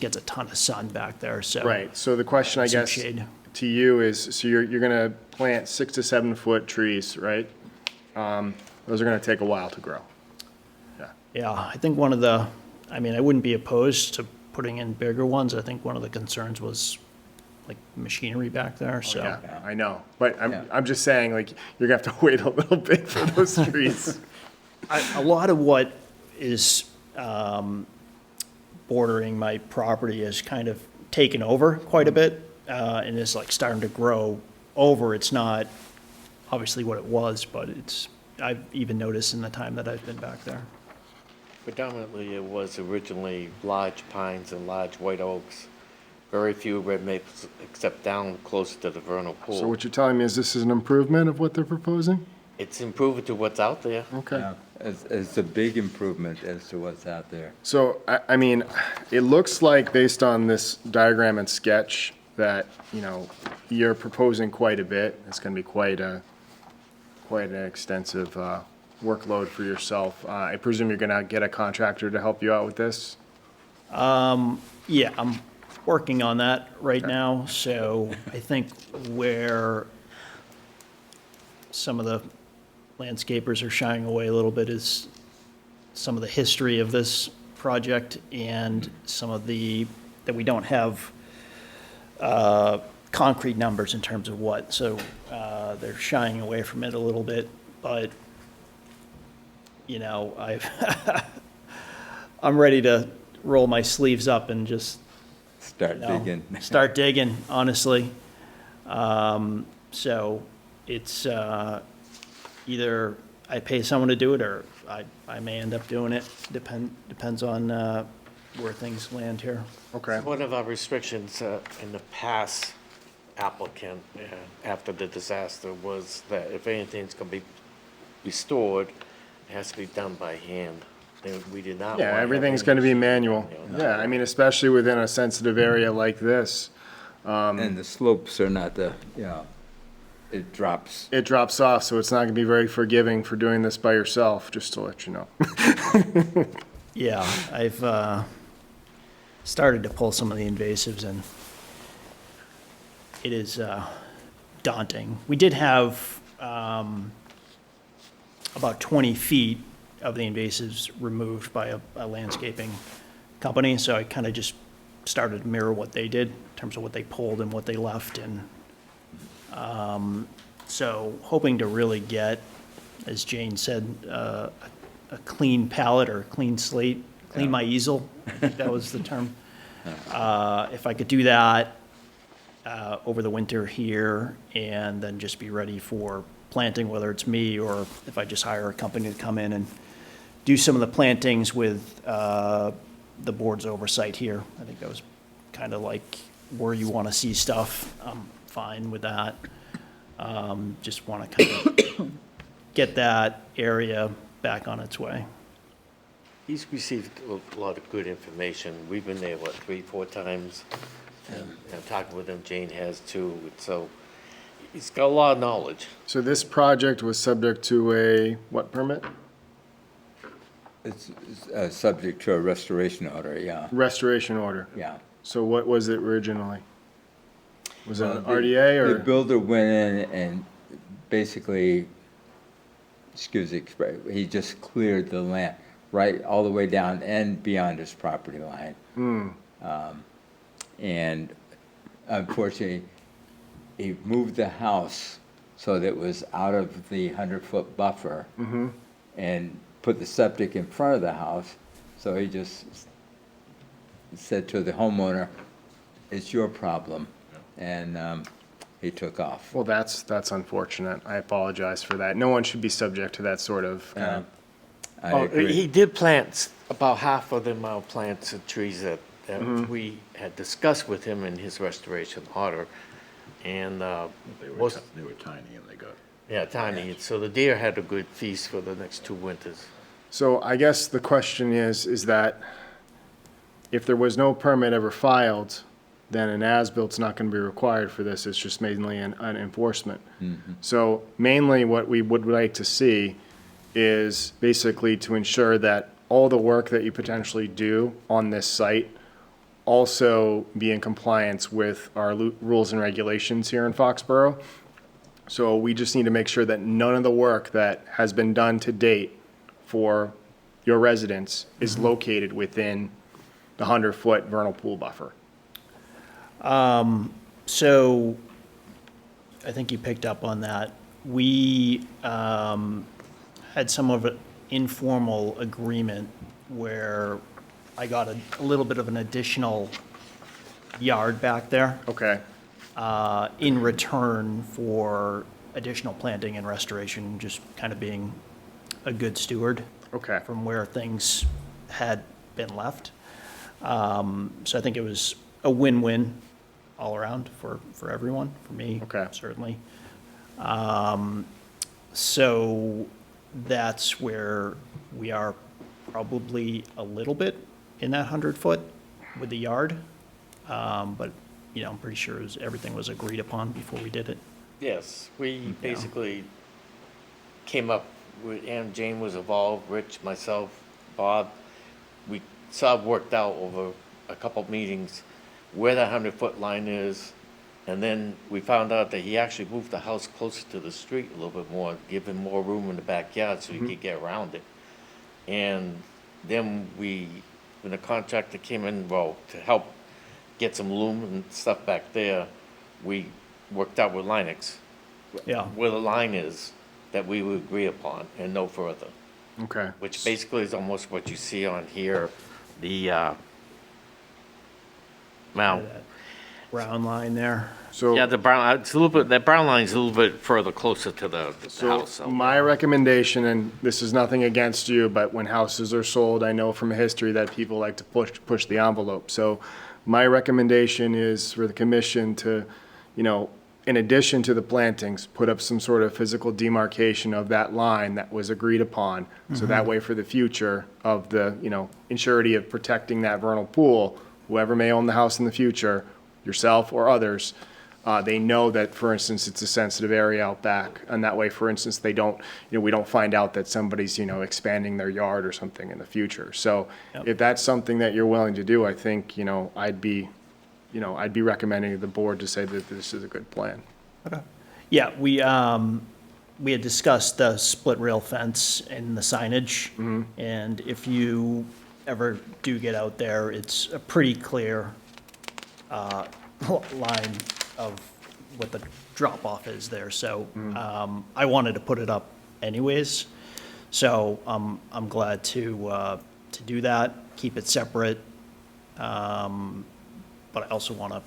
gets a ton of sun back there, so. Right. So the question, I Some guess, shade. to you is, so you're gonna plant 6 to 7 foot trees, right? Those are gonna take a while to grow. Yeah, I think I wouldn't be opposed to putting in bigger ones. I think one of the concerns was like machinery back there, so. Yeah, I know. But I'm just saying, like, you're gonna have to wait a little bit for those trees. A lot of what is bordering my property is kind of taken over quite a bit, and is like starting to grow over. It's not obviously what it was, but I've even noticed in the time that I've been back there. Predominantly, it was originally large pines and large white oaks. Very few red maples, except down closer to the vernal pool. So what you're telling me is this is an improvement of what they're proposing? It's improving to what's out there. Okay. Yeah, it's a big improvement as to what's out there. So, I mean, it looks like, based on this diagram and sketch, that, you're proposing quite a bit. It's gonna be quite an extensive workload for yourself. I presume you're gonna get a contractor to help you out with this? Yeah, I'm working on that right now, so I think where some of the landscapers are shying away a little bit is some of the history of this project and some of that we don't have concrete numbers in terms of what, so they're shying away from it a little bit, but I'm ready to roll my sleeves up and just Start digging. start digging, honestly. So it's either I pay someone to do it or I may end up doing it. Depends on where things land here. Okay. One of our restrictions in the past applicant, after the disaster, was that if anything's going to be restored, it has to be done by hand. We did not. Yeah, want everything's having- gonna be manual. Yeah, I mean, especially within a sensitive area like this. And the slopes are not it drops. It drops off, so it's not gonna be very forgiving for doing this by yourself, just to let you know. Yeah, I've started to pull some of the invasives, and it is daunting. We did have about 20 feet of the invasives removed by a landscaping company, so I kind of just started to mirror what they did in terms of what they pulled and what they left, and so hoping to really get, as Jane said, a clean palette or a clean slate, clean my easel, I think that was the term. If I could do that over the winter here and then just be ready for planting, whether it's me or if I just hire a company to come in and do some of the plantings with the board's oversight here. I think that was kind of like where you want to see stuff. I'm fine with that. Just want to kind of get that area back on its way. He's received a lot of good information. We've been there, 3-4 times? And talking with him, Jane has too, so he's got a lot of knowledge. So this project was subject to a, what permit? It's subject to a restoration order, yeah, Restoration order. yeah. So what was it originally? Was it an The- RDA The or? builder went in and basically, excuse the expression, he just cleared the land right all the way down and beyond his property line. And unfortunately, he moved the house so that it was out of the 100-foot buffer and put the septic in front of the house. So he just said to the homeowner, it's your problem. And he took off. Well, that's unfortunate. I apologize for that. No one should be subject to that sort of. I Oh, agree. he did plant about half of them plants and trees that we had discussed with him in his restoration order. And They were tiny and they got. yeah, tiny. So the deer had a good feast for the next 2 winters. So I guess the question is that if there was no permit ever filed, then an as-bilt's not going to be required for this. It's just mainly an enforcement. So mainly what we would like to see is basically to ensure that all the work that you potentially do on this site also be in compliance with our rules and regulations here in Foxborough. So we just need to make sure that none of the work that has been done to date for your residents is located within the 100-foot vernal pool buffer. So I think you picked up on that. We had some of an informal agreement where I got a little bit of an additional yard back there Okay, in return for additional planting and restoration, just kind of being a good steward okay. from where things had been left. So I think it was a win-win all around for everyone, for me, Okay. certainly. So that's where we are probably a little bit in that 100-foot with the yard. But, you know, I'm pretty sure everything was agreed upon before we did it. Yes, we basically came up with, and Jane was involved, Rich, myself, Bob. We saw it worked out over a couple of meetings where that 100-foot line is. And then we found out that he actually moved the house closer to the street a little bit more, give him more room in the backyard so he could get around it. And then when the contractor came in, well, to help get some loom and stuff back there, we worked out with Linux Yeah. where the line is that we would agree upon and no further, Okay. which basically is almost what you see on here, the, well, That brown line there. So. yeah, the brown, it's a little bit, that brown line's a little bit further closer to the house. So my recommendation, and this is nothing against you, but when houses are sold, I know from history that people like to push the envelope. So my recommendation is for the commission to, you know, in addition to the plantings, put up some sort of physical demarcation of that line that was agreed upon. So that way for the future of the, you know, ensurety of protecting that vernal pool, whoever may own the house in the future, yourself or others, they know that, for instance, it's a sensitive area out back. And that way, for instance, they don't, you know, we don't find out that somebody's, you know, expanding their yard or something in the future. So if that's something that you're willing to do, I think, you know, I'd be recommending to the board to say that this is a good plan. Yeah, we had discussed the split rail fence and the signage. And if you ever do get out there, it's a pretty clear line of what the drop off is there. So I wanted to put it up anyways. So I'm glad to do that, keep it separate. But I also want to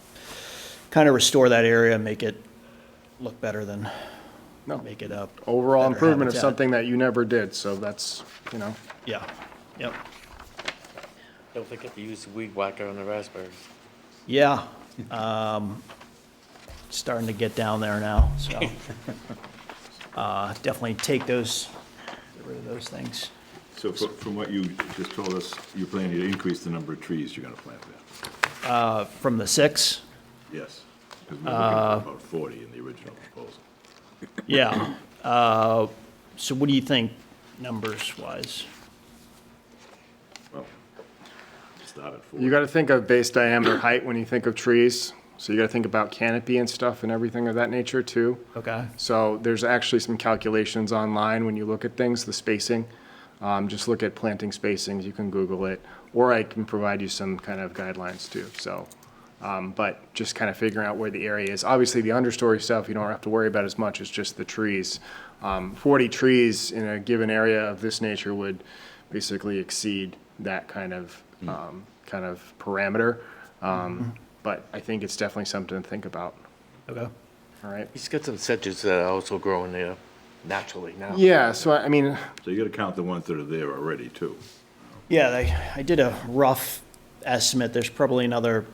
kind of restore that area, make it look better than make it up. Overall better improvement of habitat. something that you never did, so that's, you know. Yeah, yep. Don't forget to use the weed whacker on the raspberries. Yeah, starting to get down there now, so. Definitely take those, get rid of those things. So from what you just told us, you're planning to increase the number of trees you're gonna plant there? From the 6, Yes, because we're looking at about 40 in the original proposal. yeah. So what do you think, numbers-wise? start at 4. You got to think of base diameter height when you think of trees. So you got to think about canopy and stuff and everything of that nature too. Okay. So there's actually some calculations online when you look at things, the spacing. Just look at planting spacings, you can Google it, or I can provide you some kind of guidelines too, so. But just kind of figuring out where the area is. Obviously, the understory stuff, you don't have to worry about as much as just the trees. 40 trees in a given area of this nature would basically exceed that kind of parameter. But I think it's definitely something to think about, Okay. all right? He's got some sedges that are also growing there naturally now. Yeah, so I mean, So you got to count the ones that are there already, too. Yeah, I did a rough estimate. There's probably another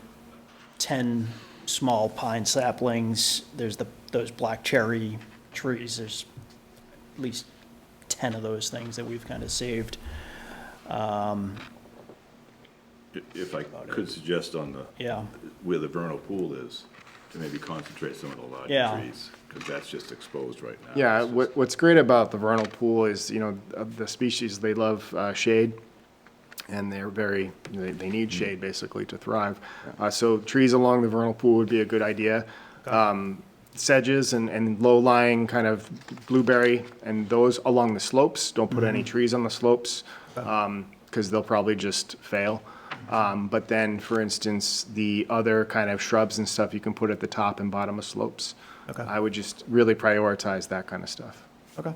10 small pine saplings. There's those black cherry trees. There's at least 10 of those things that we've kind of saved. If I could suggest on the, Yeah, where the vernal pool is, to maybe concentrate some of the larger Yeah. trees, because that's just exposed right now. yeah, what's great about the vernal pool is, you know, the species, they love shade. And they're they need shade basically to thrive. So trees along the vernal pool would be a good idea. Sedges and low-lying kind of blueberry and those along the slopes. Don't put any trees on the slopes because they'll probably just fail. But then, for instance, the other kind of shrubs and stuff you can put at the top and bottom of slopes. Okay. I would just really prioritize that kind of stuff. okay.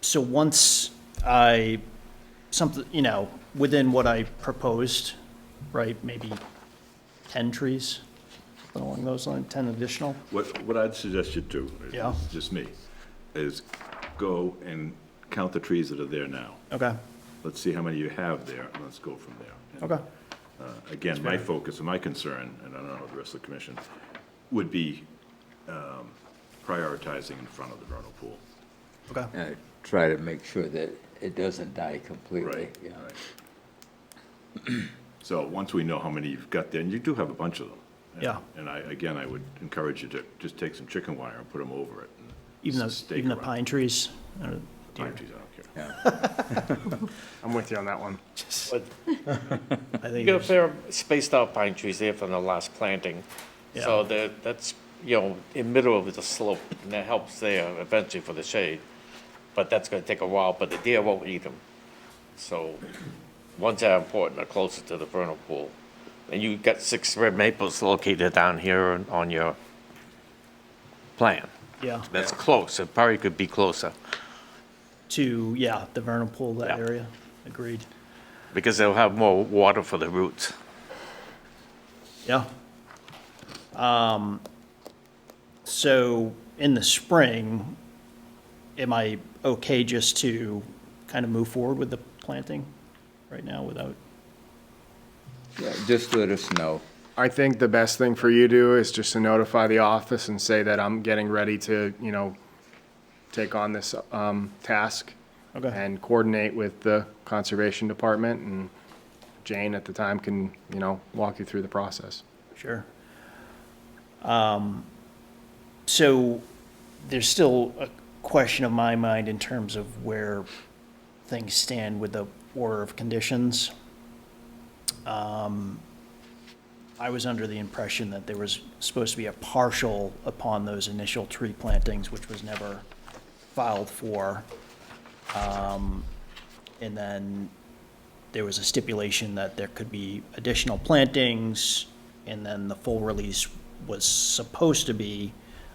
So once something, within what I proposed, right, maybe 10 trees, something along those lines, 10 additional? What I'd suggest you do, Yeah. just me, is go and count the trees that are there now. Okay, Let's see how many you have there, and let's go from there. And, okay, Again, my focus and my concern, and I don't know the rest of the commission, would be prioritizing in front of the vernal pool. okay. Try to make sure that it doesn't die completely. Right, Yeah. right. So once we know how many you've got there, and you do have a bunch of them. and- Yeah. And I would encourage you to just take some chicken wire and put them over it. and Even stake the around. pine trees? Pine trees, I don't care. I'm with you on that one. But I think you got a there's- fair spaced out pine trees there from the last planting. So that's, in middle of the slope, and that helps there eventually for the shade. But that's gonna take a while, but the deer won't eat them. So ones that are important are closer to the vernal pool. And you got 6 red maples located down here on your plan. Yeah, That's close, it probably could be closer, the vernal pool, that Yeah. area, agreed. because they'll have more water for the roots. Yeah. So in the spring, am I okay just to kind of move forward with the planting right now without? Yeah, just let us know. I think the best thing for you to do is just to notify the office and say that I'm getting ready to, take on this task. Okay. And coordinate with the Conservation Department, and Jane at the time can, walk you through the process. Sure. So there's still a question of my mind in terms of where things stand with the order of conditions. I was under the impression that there was supposed to be a partial upon those initial tree plantings, which was never filed for. And then there was a stipulation that there could be additional plantings, and then the full release was supposed to be,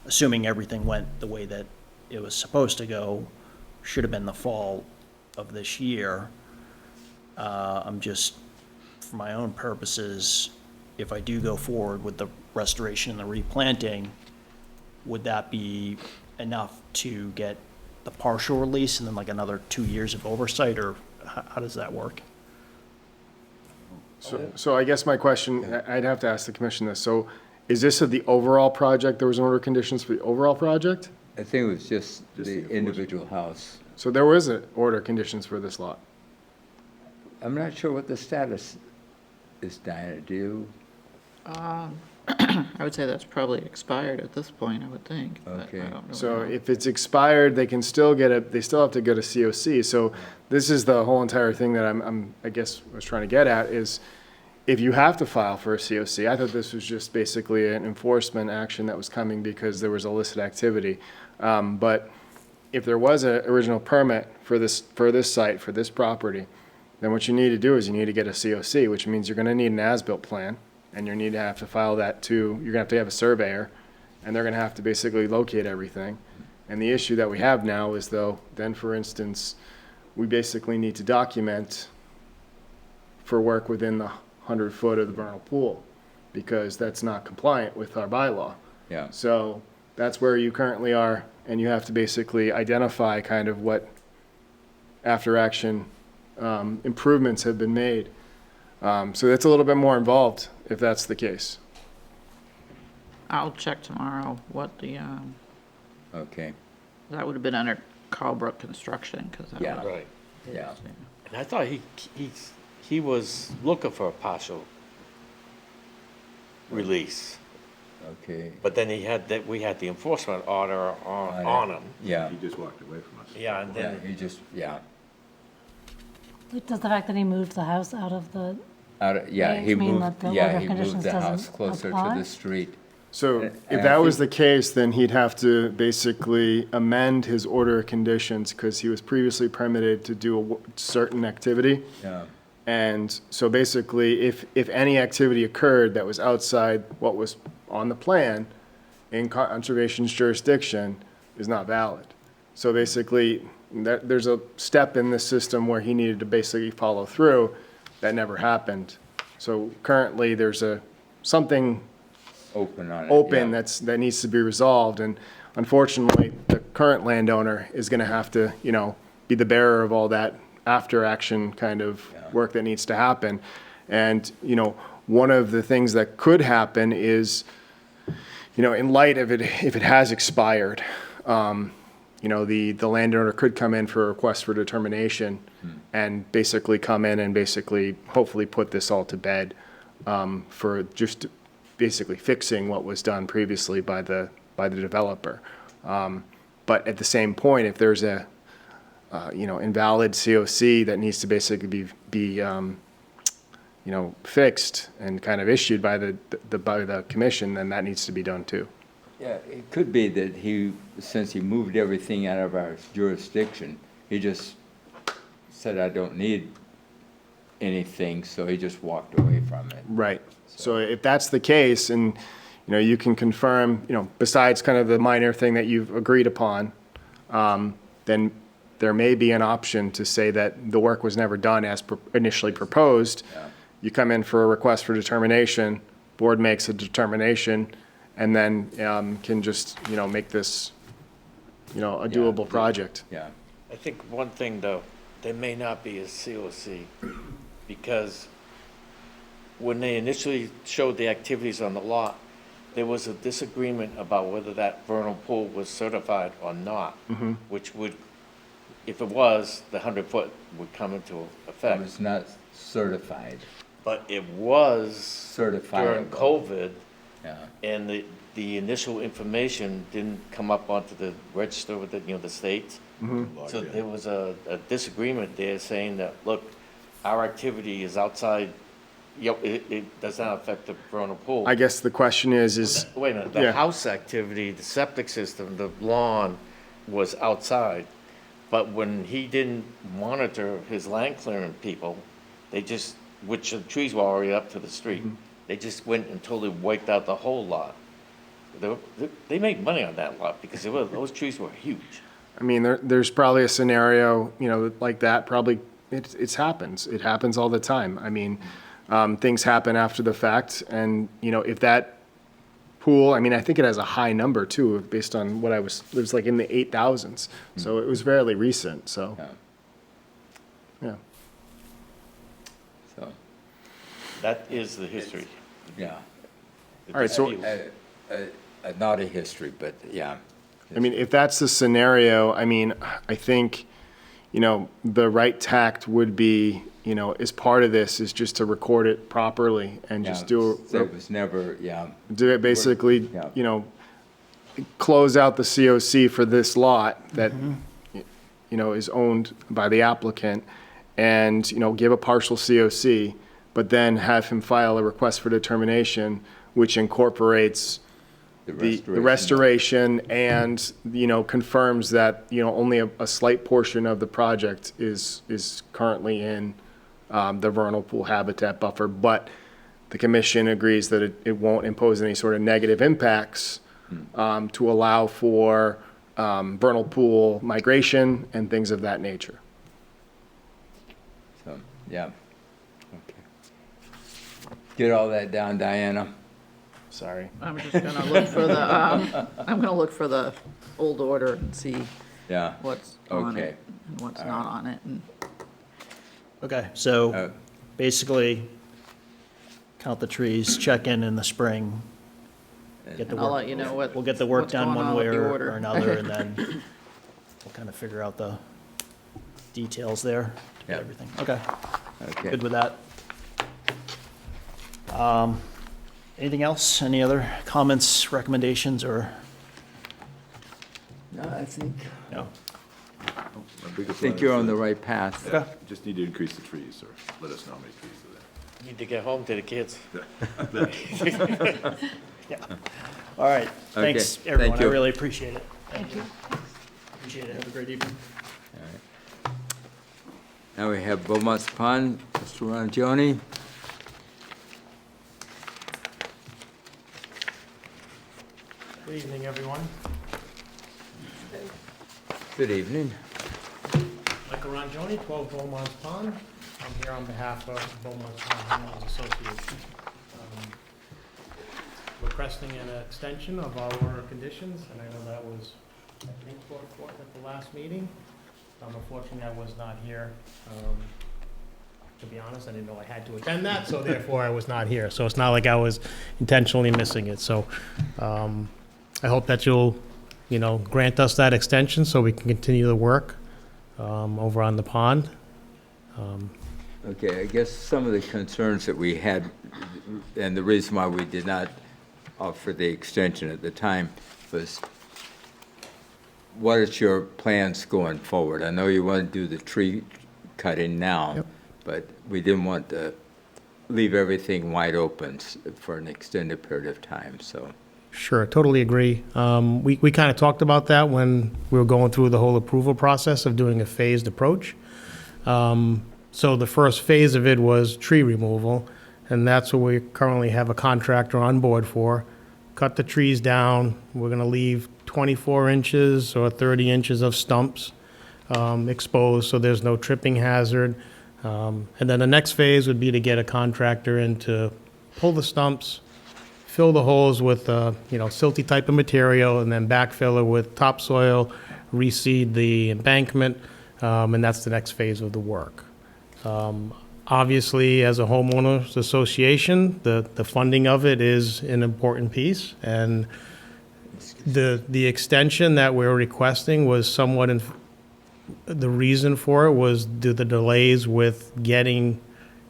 assuming everything went the way that it was supposed to go, should have been the fall of this year. I'm just, for my own purposes, if I do go forward with the restoration and the replanting, would that be enough to get the partial release and then like another 2 years of oversight, or how does that work? So I guess my question, I'd have to ask the commission this, so is this of the overall project, there was an order of conditions for the overall project? I think it was just the the enforcement. individual house. So there was an order of conditions for this lot? I'm not sure what the status is, Diana, do you? I would say that's probably expired at this point, I would think. but I Okay. don't really So know. if it's expired, they can still they still have to go to COC. So this is the whole entire thing that I guess was trying to get at is if you have to file for a COC, I thought this was just basically an enforcement action that was coming because there was illicit activity. But if there was an original permit for this site, for this property, then what you need to do is you need to get a COC, which means you're gonna need an as-built plan, and you need to have to file that too. You're gonna have a surveyor, and they're gonna have to basically locate everything. And the issue that we have now is though, then for instance, we basically need to document for work within the 100-foot of the vernal pool, because that's not compliant with our bylaw. Yeah. So that's where you currently are, and you have to basically identify kind of what after-action improvements have been made. So that's a little bit more involved, if that's the case. I'll check tomorrow what the, Okay, that would have been under Carlbrook Construction, because that Yeah. was. Right. yeah. And I thought he was looking for a partial release, Okay. but then we had the enforcement order on him. Yeah, He just walked away from us. Yeah, and yeah, then, he just, yeah. Like, does the fact that he moved the house out of the, Yeah, Range he mean moved, that the yeah, order of he moved conditions the house doesn't closer to apply? the street. So And if I that was think- the case, then he'd have to basically amend his order of conditions because he was previously permitted to do a certain activity. Yeah, And so basically, if any activity occurred that was outside what was on the plan in conservation's jurisdiction is not valid. So basically, there's a step in the system where he needed to basically follow through. That never happened. So currently, there's something open on it. open yeah. that needs to be resolved. And unfortunately, the current landowner is going to have to, be the bearer of all that after-action kind of work that needs to happen. And, one of the things that could happen is, in light of it, if it has expired, the landowner could come in for a request for determination and basically come in and basically, hopefully put this all to bed for just basically fixing what was done previously by the developer. But at the same point, if there's a invalid COC that needs to basically be fixed and kind of issued by the commission, then that needs to be done too. Yeah, it could be that since he moved everything out of our jurisdiction, he just said, I don't need anything, so he just walked away from it. Right. So if that's the case, and, you can confirm, besides kind of the minor thing that you've agreed upon, then there may be an option to say that the work was never done as initially proposed. Yeah. You come in for a request for determination, board makes a determination, and then can just, make this, a doable project. Yeah, I think one thing though, there may not be a COC because when they initially showed the activities on the lot, there was a disagreement about whether that vernal pool was certified or not, which would, if it was, the 100-foot would come into it effect. was not certified, But it was during certifiable. COVID, Yeah, and the initial information didn't come up onto the register with the state. So there was a disagreement there saying that, look, our activity is outside, it does not affect the vernal pool. I guess the question is, Wait a minute, yeah. the house activity, the septic system, the lawn was outside. But when he didn't monitor his land clearing people, they just, which the trees were already up to the street, they just went and totally wiped out the whole lot. They made money on that lot because those trees were huge. I mean, there's probably a scenario, like that, probably, it happens. It happens all the time. I mean, things happen after the fact, and, if that pool, I mean, I think it has a high number too, based on what it was like in the 8,000s. So it was fairly recent, so, yeah, yeah. so, That is the history. yeah. All right, so- Not a history, but yeah. I mean, if that's the scenario, I mean, I think, the right tact would be is part of this is just to record it properly and just So it was never, do it basically, Yeah. Close out the COC for this lot that, is owned by the applicant and, give a partial COC, but then have him file a request for determination, which incorporates the restoration and, confirms that, only a slight portion of the project is currently in the vernal pool habitat buffer, but the commission agrees that it won't impose any sort of negative impacts to allow for vernal pool migration and things of that nature. So, yeah. Okay. Get all that down, Diana. Sorry. I'm just gonna look for the, I'm gonna look for the old order and see Yeah. what's on Okay. it and what's not on it. And Okay, so basically, count the trees, check in the spring, get the I'll let work, you know what. we'll get the work what's done going one on way with the or order. another, and then we'll kind of figure out the details there, Yeah. everything. Okay, Okay. good with that. Anything else? Any other comments, recommendations, or? No, I think No? you're on the right path. Okay. Just need to increase the trees, or let us know how many trees are there. Need to get home to the kids. Yeah. All right, thanks, Okay, everyone, thank I you. really appreciate it. Thank you. Appreciate it, have a great evening. Now we have Beaumont's Pond, Mr. Rongioni. Good evening, everyone. Good evening. Michael Rongioni, 12 Beaumont's Pond. I'm here on behalf of Beaumont's Pond Homeowners Association. Requesting an extension of our order of conditions, and I know that was, I think, brought forth at the last meeting. Unfortunately, I was not here. To be honest, I didn't know I had to attend that, so therefore I was not here. So it's not like I was intentionally missing it. So I hope that you'll, grant us that extension so we can continue the work over on the pond. Okay, I guess some of the concerns that we had, and the reason why we did not offer the extension at the time was, what is your plans going forward? I know you want to do the tree cutting now, but we didn't want to leave everything wide open for an extended period of time, so. Sure, totally agree. We kind of talked about that when we were going through the whole approval process of doing a phased approach. So the first phase of it was tree removal, and that's what we currently have a contractor on board for. Cut the trees down. We're going to leave 24 inches or 30 inches of stumps exposed, so there's no tripping hazard. And then the next phase would be to get a contractor in to pull the stumps, fill the holes with, silty type of material, and then backfill it with topsoil, reseed the embankment, and that's the next phase of the work. Obviously, as a homeowners association, the funding of it is an important piece, and the extension that we're requesting was somewhat, the reason for it was the delays with getting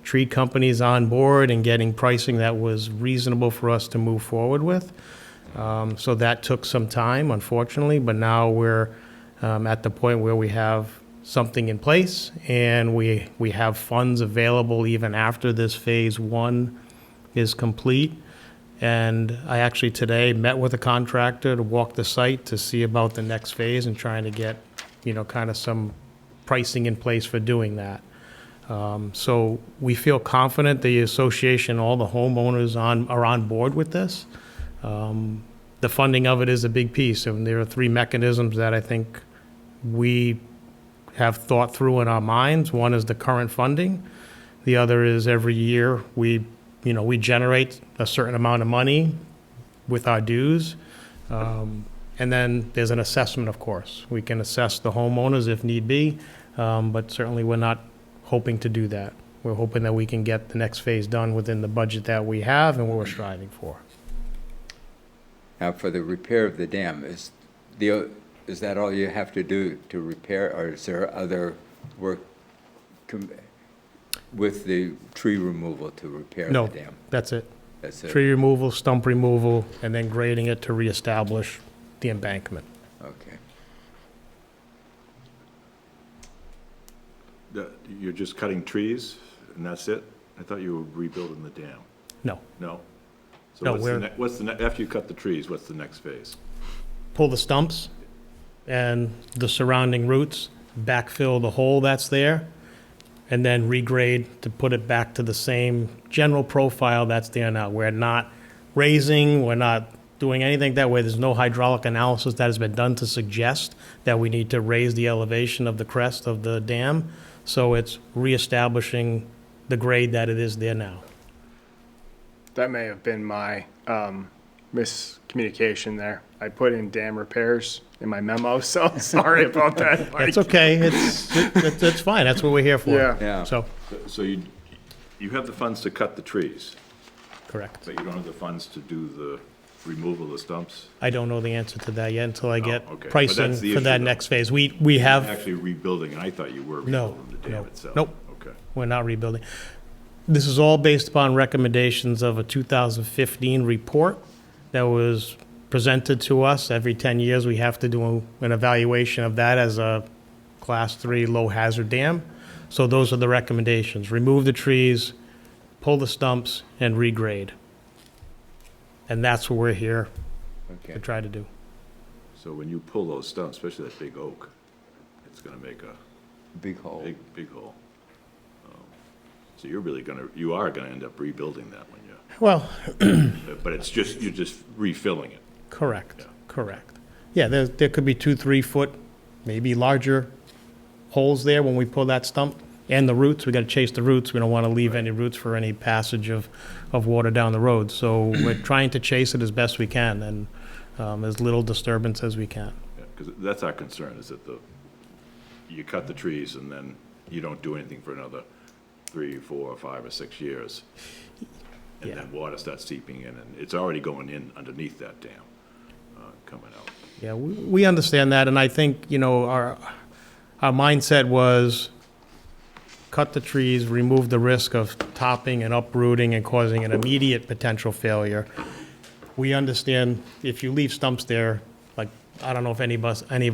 tree companies on board and getting pricing that was reasonable for us to move forward with. So that took some time, unfortunately, but now we're at the point where we have something in place, and we have funds available even after this phase one is complete. And I actually today met with a contractor to walk the site to see about the next phase and trying to get, kind of some pricing in place for doing that. So we feel confident the association, all the homeowners are on board with this. The funding of it is a big piece, and there are three mechanisms that I think we have thought through in our minds. One is the current funding. The other is every year we generate a certain amount of money with our dues. And then there's an assessment, of course. We can assess the homeowners if need be, but certainly we're not hoping to do that. We're hoping that we can get the next phase done within the budget that we have and what we're striving for. Now, for the repair of the dam, is that all you have to do to repair, or is there other work? with the tree removal to repair the No, dam? that's it. That's it? Tree removal, stump removal, and then grading it to reestablish the embankment. Okay. You're just cutting trees, and that's it? I thought you were rebuilding the dam. No. No? So No, after you cut the trees, what's the next phase? Pull the stumps and the surrounding roots, backfill the hole that's there, and then regrade to put it back to the same general profile that's there now. We're not raising, we're not doing anything that way. There's no hydraulic analysis that has been done to suggest that we need to raise the elevation of the crest of the dam. So it's reestablishing the grade that it is there now. That may have been my miscommunication there. I put in dam repairs in my memo, so sorry about that. Mike. It's okay, it's fine, that's what we're here for. Yeah. Yeah. So, So you have the funds to cut the trees, correct. but you don't have the funds to do the removal of the stumps? I don't know the answer to that yet until I get okay. But pricing that's the for that issue, though. next phase. We have, Actually rebuilding, and I thought you were No, rebuilding the dam no, itself. nope. Okay. we're not rebuilding. This is all based upon recommendations of a 2015 report that was presented to us. Every 10 years, we have to do an evaluation of that as a Class 3 low-hazard dam. So those are the recommendations. Remove the trees, pull the stumps, and regrade. And that's what we're here to Okay. try to do. So when you pull those stumps, especially that big oak, it's gonna make a Big hole. big hole. So you are gonna end up rebuilding that when you, Well, but you're just refilling it. correct, Yeah. correct. Yeah, there could be 2-3 foot, maybe larger holes there when we pull that stump. And the roots, we gotta chase the roots. We don't wanna leave any roots for any passage of water down the road. So we're trying to chase it as best we can and as little disturbance as we can. Because that's our concern, is that you cut the trees and then you don't do anything for another 3, 4, 5, or 6 years. And Yeah. then water starts seeping in, and it's already going in underneath that dam, coming out. Yeah, we understand that, and I think, our mindset was cut the trees, remove the risk of topping and uprooting and causing an immediate potential failure. We understand if you leave stumps there, like, I don't know if any of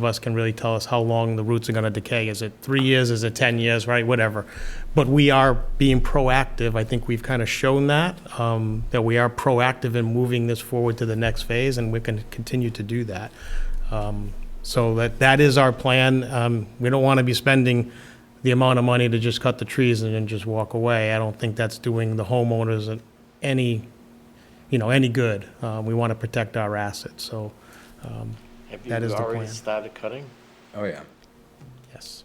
us can really tell us how long the roots are gonna decay. Is it 3 years, is it 10 years, right, whatever. But we are being proactive. I think we've kind of shown that we are proactive in moving this forward to the next phase, and we can continue to do that. So that is our plan. We don't want to be spending the amount of money to just cut the trees and then just walk away. I don't think that's doing the homeowners any good. We want to protect our assets, so Have That is you the already plan. started cutting, Oh, yeah. yes.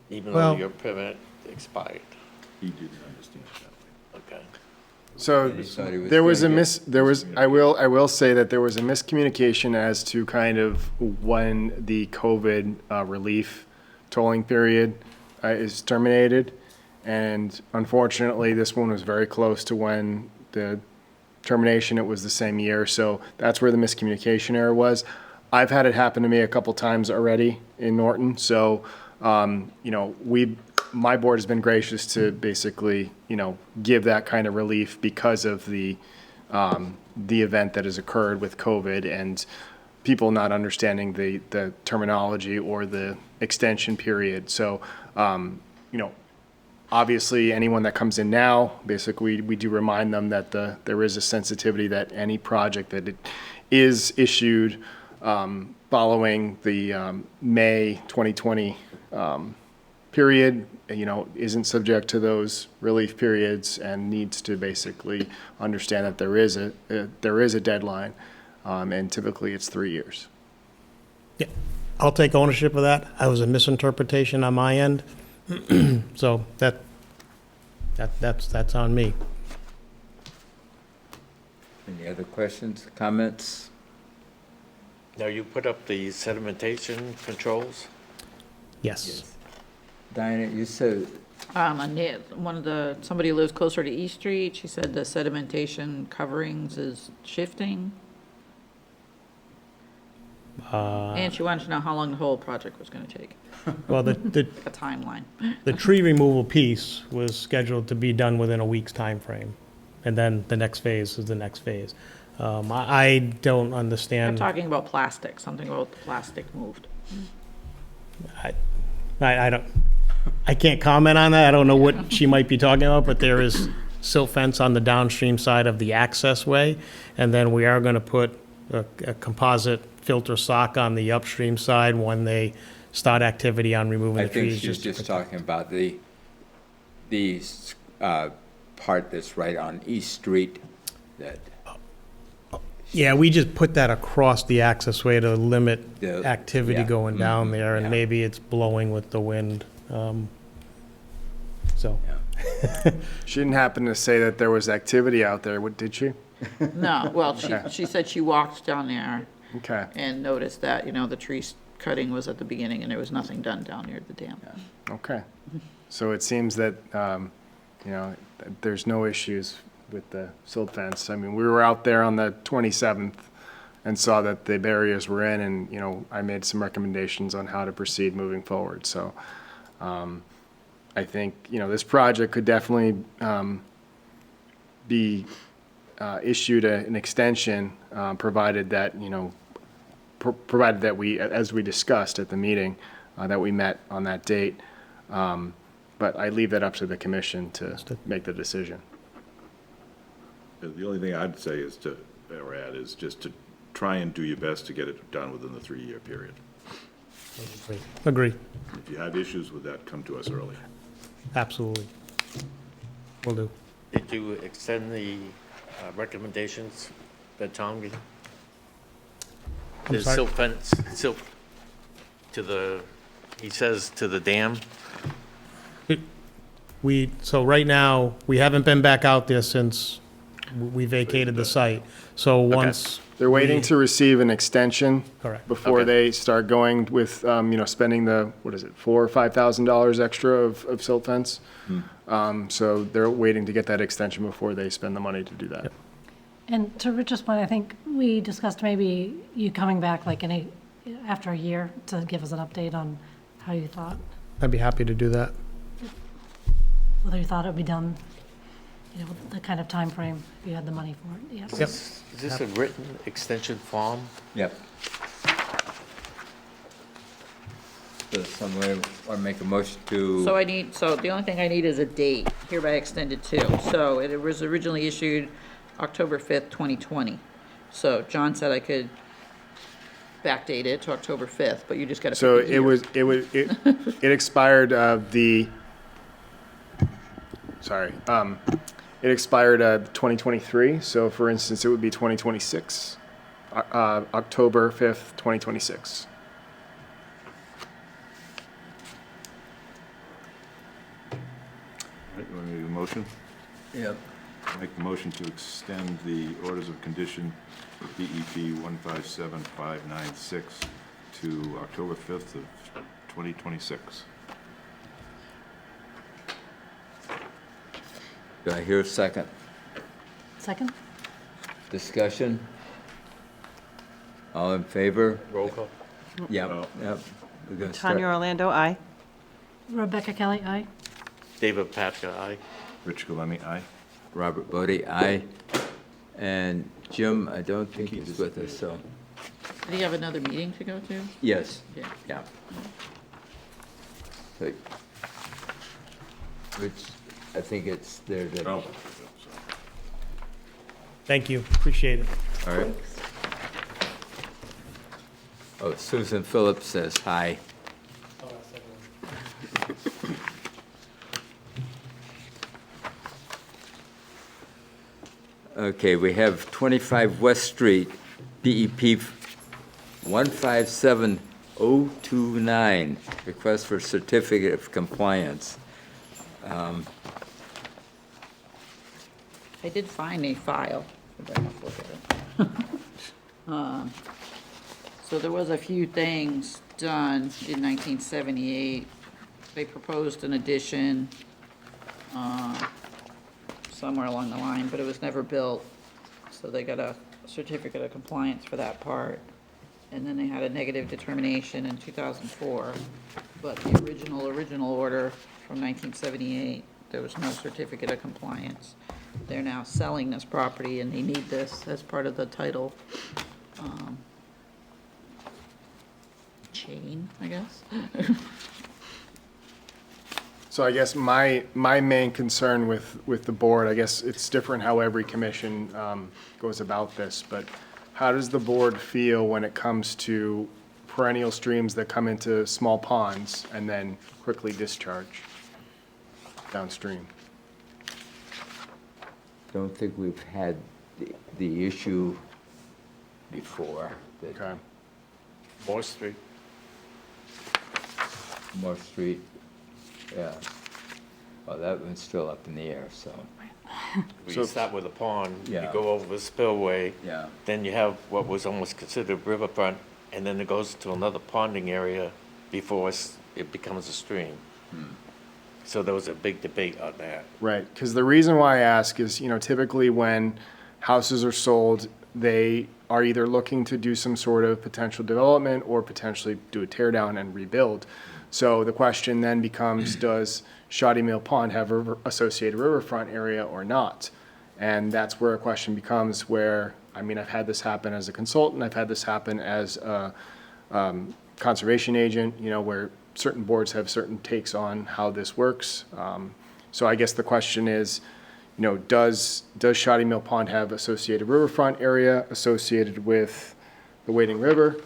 even Well- though your permit expired? He didn't understand it that way. Okay. So He thought he was there was a gonna get- I will say that there was a miscommunication as to kind of when the COVID relief tolling period is terminated. And unfortunately, this one was very close to when the termination, it was the same year. So that's where the miscommunication error was. I've had it happen to me a couple times already in Norton. So, my board has been gracious to basically, give that kind of relief because of the event that has occurred with COVID and people not understanding the terminology or the extension period. So, obviously, anyone that comes in now, basically, we do remind them that there is a sensitivity that any project that it is issued following the May 2020 period, isn't subject to those relief periods and needs to basically understand that there is a deadline, and typically it's 3 years. Yeah, I'll take ownership of that. That was a misinterpretation on my end. So that's on me. Any other questions, comments? Now, you put up the sedimentation controls? Yes. Diana, you said, Somebody who lives closer to East Street, she said the sedimentation coverings is shifting. And she wanted to know how long the whole project was gonna take, Well, the a timeline. the tree removal piece was scheduled to be done within a week's time frame, and then the next phase is the next phase. I don't I'm understand. talking about plastic, something about the plastic moved. I don't, I can't comment on that. I don't know what she might be talking about, but there is silt fence on the downstream side of the access way. And then we are gonna put a composite filter sock on the upstream side when they start activity on removing I the think trees. she's just talking about the part that's right on East Street that, Yeah, we just put that across the access way to limit The- activity yeah. going down Mhm. there, Yeah. and maybe it's blowing with the wind. So, She didn't happen to say that there was activity out there, what, did she? No, well, she said she walked down there Okay, and noticed that, the tree cutting was at the beginning and there was nothing done down near the dam. okay. So it seems that, that there's no issues with the silt fence. I mean, we were out there on the 27th and saw that the barriers were in, and, I made some recommendations on how to proceed moving forward. So I think, this project could definitely be issued an extension, provided that, provided that we, as we discussed at the meeting, that we met on that date. But I leave that up to the commission to make the decision. The only thing I'd say is or add is just to try and do your best to get it done within the 3-year period. agree, If you have issues with that, come to us early. absolutely. Will do. Did you extend the recommendations that Tom gave? The sorry? silt fence, silt to the, he says to the dam? So right now, we haven't been back out there since we vacated the site. So once. They're waiting we- to receive an extension. Correct. Before Okay. they start going with, spending the, what is it, $4,000 or $5,000 extra of silt fence. So they're waiting to get that extension before they spend the money to do that. And to Rich's point, I think we discussed maybe you coming back like after a year to give us an update on how you thought, I'd be happy to do that. whether you thought it would be done, the kind of time frame if you had the money for it. Yep. Is this a written extension form? yep. So somebody want to make a motion to? So the only thing I need is a date, hereby extended to. So it was originally issued October 5th, 2020. So John said I could backdate it to October 5th, but you just got to So pick a year. it expired, it expired 2023. So for instance, it would be 2026, October 5th, 2026. All right, you want me to make a motion? Yep. Make the motion to extend the orders of condition for DEP 157596 to October 5th of 2026. Do I hear a second? Second? Discussion? All in favor? Roll call? Yep, Oh. yep. We're gonna start. Tanya Orlando, aye. Rebecca Kelly, aye. David Patka, aye. Rich Galemi, aye. Robert Bodie, aye. And Jim, I don't think he's with us, so, Did he have another meeting to go to? yes, Yeah. yeah. So, which, I think it's there to, all Thank you, appreciate it. right. Oh, Susan Phillips says hi. Okay, we have 25 West Street, DEP 157029, request for certificate of compliance. I did find a file. If I must look at it. So there was a few things done in 1978. They proposed an addition somewhere along the line, but it was never built. So they got a certificate of compliance for that part. and then they had a negative determination in 2004. But the original order from 1978, there was no certificate of compliance. They're now selling this property, and they need this as part of the title chain, I guess. So I guess my main concern with the board, I guess it's different how every commission goes about this, but how does the board feel when it comes to perennial streams that come into small ponds and then quickly discharge downstream? Don't think we've had the issue before. That Okay. Moore Street. Moore Street, yeah. Well, that one's still up in the air, so, You start with a pond, you Yeah. go over the spillway. yeah. Then you have what was almost considered riverfront, and then it goes to another ponding area before it becomes a stream. So there was a big debate on that. Right, because the reason why I ask is, typically when houses are sold, they are either looking to do some sort of potential development or potentially do a tear down and rebuild. So the question then becomes, does Shoddy Mill Pond have associated riverfront area or not? And that's where a question becomes where, I've had this happen as a consultant, I've had this happen as a conservation agent, where certain boards have certain takes on how this works. So I guess the question is, does Shoddy Mill Pond have associated riverfront area associated with the Wading River,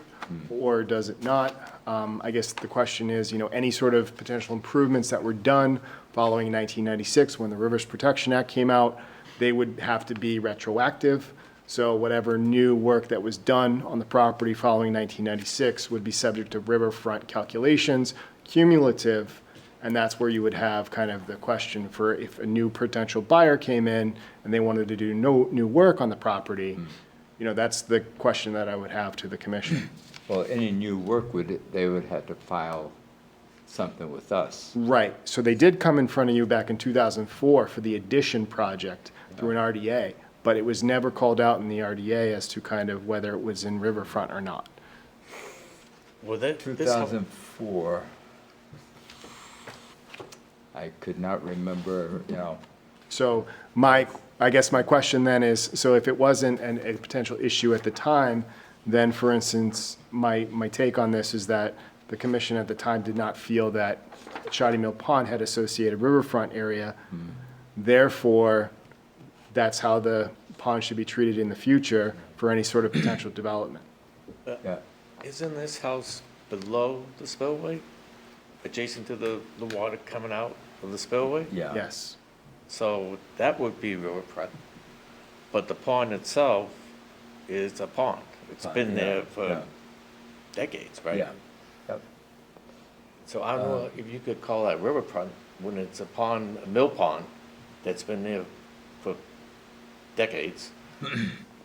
or does it not? I guess the question is, any sort of potential improvements that were done following 1996 when the Rivers Protection Act came out, they would have to be retroactive. So whatever new work that was done on the property following 1996 would be subject to riverfront calculations, cumulative, and that's where you would have kind of the question for if a new potential buyer came in and they wanted to do no new work on the property, that's the question that I would have to the commission. Well, any new work they would have to file something with us. Right, so they did come in front of you back in 2004 for the addition project through an RDA, but it was never called out in the RDA as to kind of whether it was in riverfront or not. Well, this 2004, I could not remember, So I guess my question then is, so if it wasn't a potential issue at the time, then for instance, my take on this is that the commission at the time did not feel that Shoddy Mill Pond had associated riverfront area. Therefore, that's how the pond should be treated in the future for any sort of potential development. yeah. Isn't this house below the spillway? Adjacent to the water coming out of the spillway? Yeah. Yes. So that would be riverfront. But the pond itself is a pond. It's been there for Yeah. decades, right? Yeah. Yep. So I don't know if you could call that riverfront when it's a pond, a mill pond, that's been there for decades.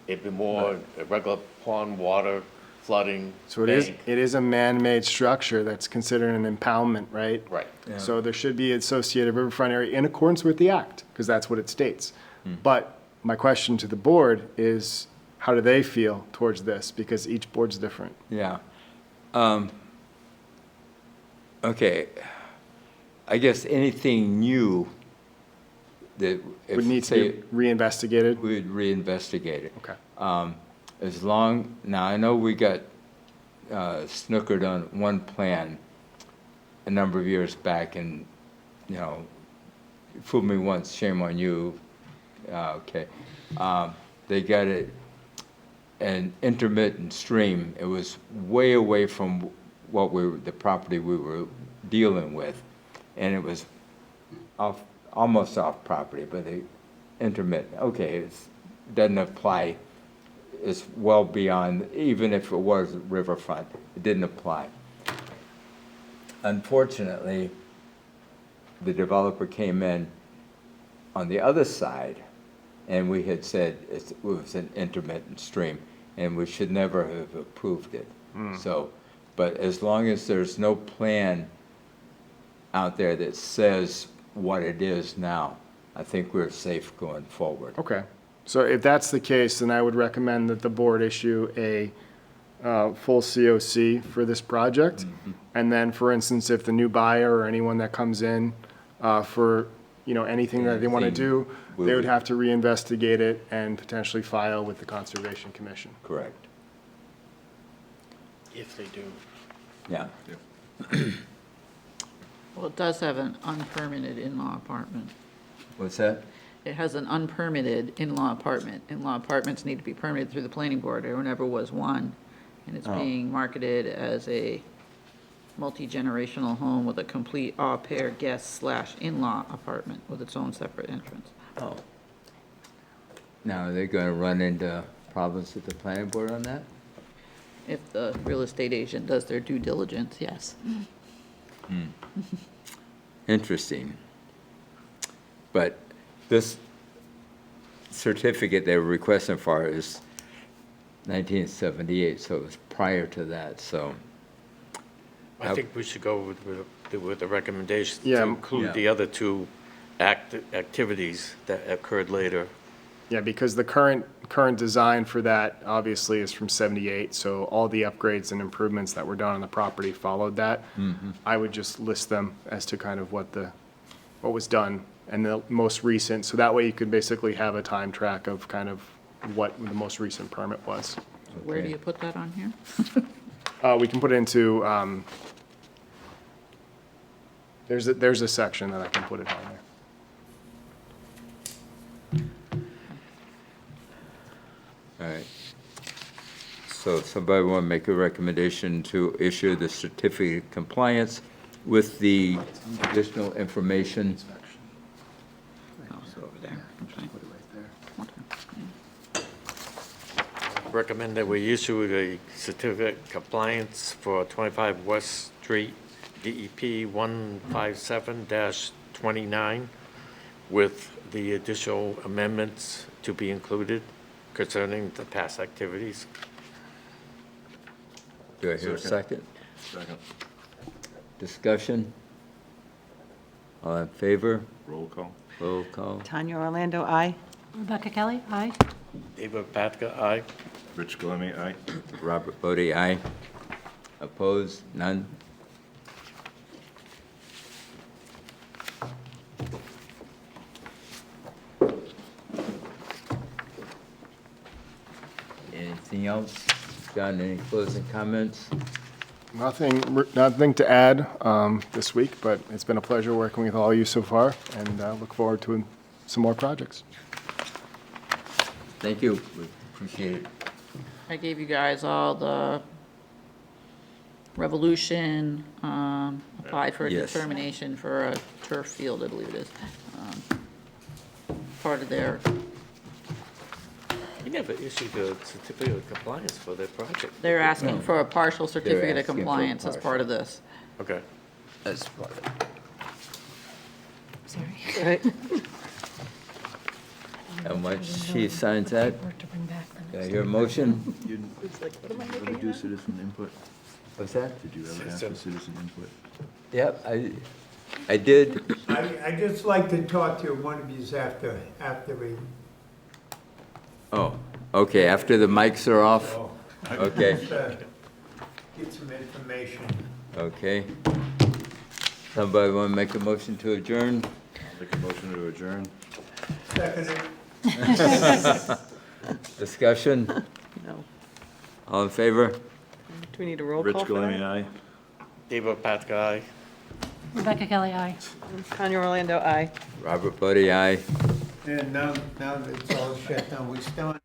It'd be more a regular pond, water, flooding, So bank. it is a man-made structure that's considered an impoundment, right? Right. So there should be associated riverfront area in accordance with the act, because that's what it states. But my question to the board is, how do they feel towards this? Because each board's different. Yeah. Okay. I guess anything new that. if, Would need to say, be reinvestigated? We would reinvestigate it. Okay. As long, now I know we got snookered on one plan a number of years back and, you fooled me once, shame on you. Okay. They got an intermittent stream. It was way away from the property we were dealing with. And it was almost off property, but intermittent. Okay, it doesn't apply. It's well beyond, even if it was riverfront, it didn't apply. Unfortunately, the developer came in on the other side, and we had said it was an intermittent stream, and we should never have approved it. So, but as long as there's no plan out there that says what it is now, I think we're safe going forward. Okay. So if that's the case, then I would recommend that the board issue a full COC for this project. And then, for instance, if the new buyer or anyone that comes in for, anything that they want to do, they would have to reinvestigate it and potentially file with the Conservation Commission. Correct. If they do. Yeah. Well, it does have an unpermitted in-law apartment. What's that? It has an unpermitted in-law apartment. In-law apartments need to be permitted through the planning board. There never was one. And it's being marketed as a multi-generational home with a complete au pair guest / in-law apartment with its own separate entrance. Oh. Now, are they going to run into problems with the planning board on that? If the real estate agent does their due diligence, yes. Interesting. But this certificate they were requesting for is 1978, so it was prior to that, so. I think we should go with the recommendation Yeah. to include the other two activities that occurred later. Yeah, because the current design for that obviously is from 78, so all the upgrades and improvements that were done on the property followed that. I would just list them as to kind of what was done and the most recent, so that way you could basically have a time track of kind of what the most recent permit was. Where do you put that on here? We can put it into, there's a section that I can put it on there. All right. So somebody want to make a recommendation to issue the certificate of compliance with the additional information? Oh, it's over there. Okay. Recommend that we issue a certificate of compliance for 25 West Street, DEP 157-29, with the additional amendments to be included concerning the past activities. Do I hear a second? Second. Discussion? All in favor? Roll call. Roll call. Tanya Orlando, aye. Rebecca Kelly, aye. David Patka, aye. Rich Galemi, aye. Robert Bodie, aye. Opposed? None? Anything else? John, any closing comments? Nothing to add this week, but it's been a pleasure working with all of you so far, and look forward to some more projects. Thank you. We appreciate it. I gave you guys all the Revolution, applied for a Yes. determination for a turf field, I believe it is. Part of their, He never issued a certificate of compliance for their project. they're asking for a partial certificate of asking for a compliance as part partial. of this. Okay. That's part of it. Sorry. And once she signs that, Work to bring back the do I hear a motion? Ever do citizen input? What's that? Did you ever ask for citizen input? Yep, I did. I'd just like to talk to one of yous after we. Oh, okay, after the mics are off? Okay, Just, get some information. okay. Somebody want to make a motion to adjourn? Make a motion to adjourn. Second, Discussion? No. All in favor? Do we need a roll Rich call for Galemi, that? aye. David Patka, aye. Rebecca Kelly, aye. Tanya Orlando, aye. Robert Buddy, aye. and now that it's all shut down, we still.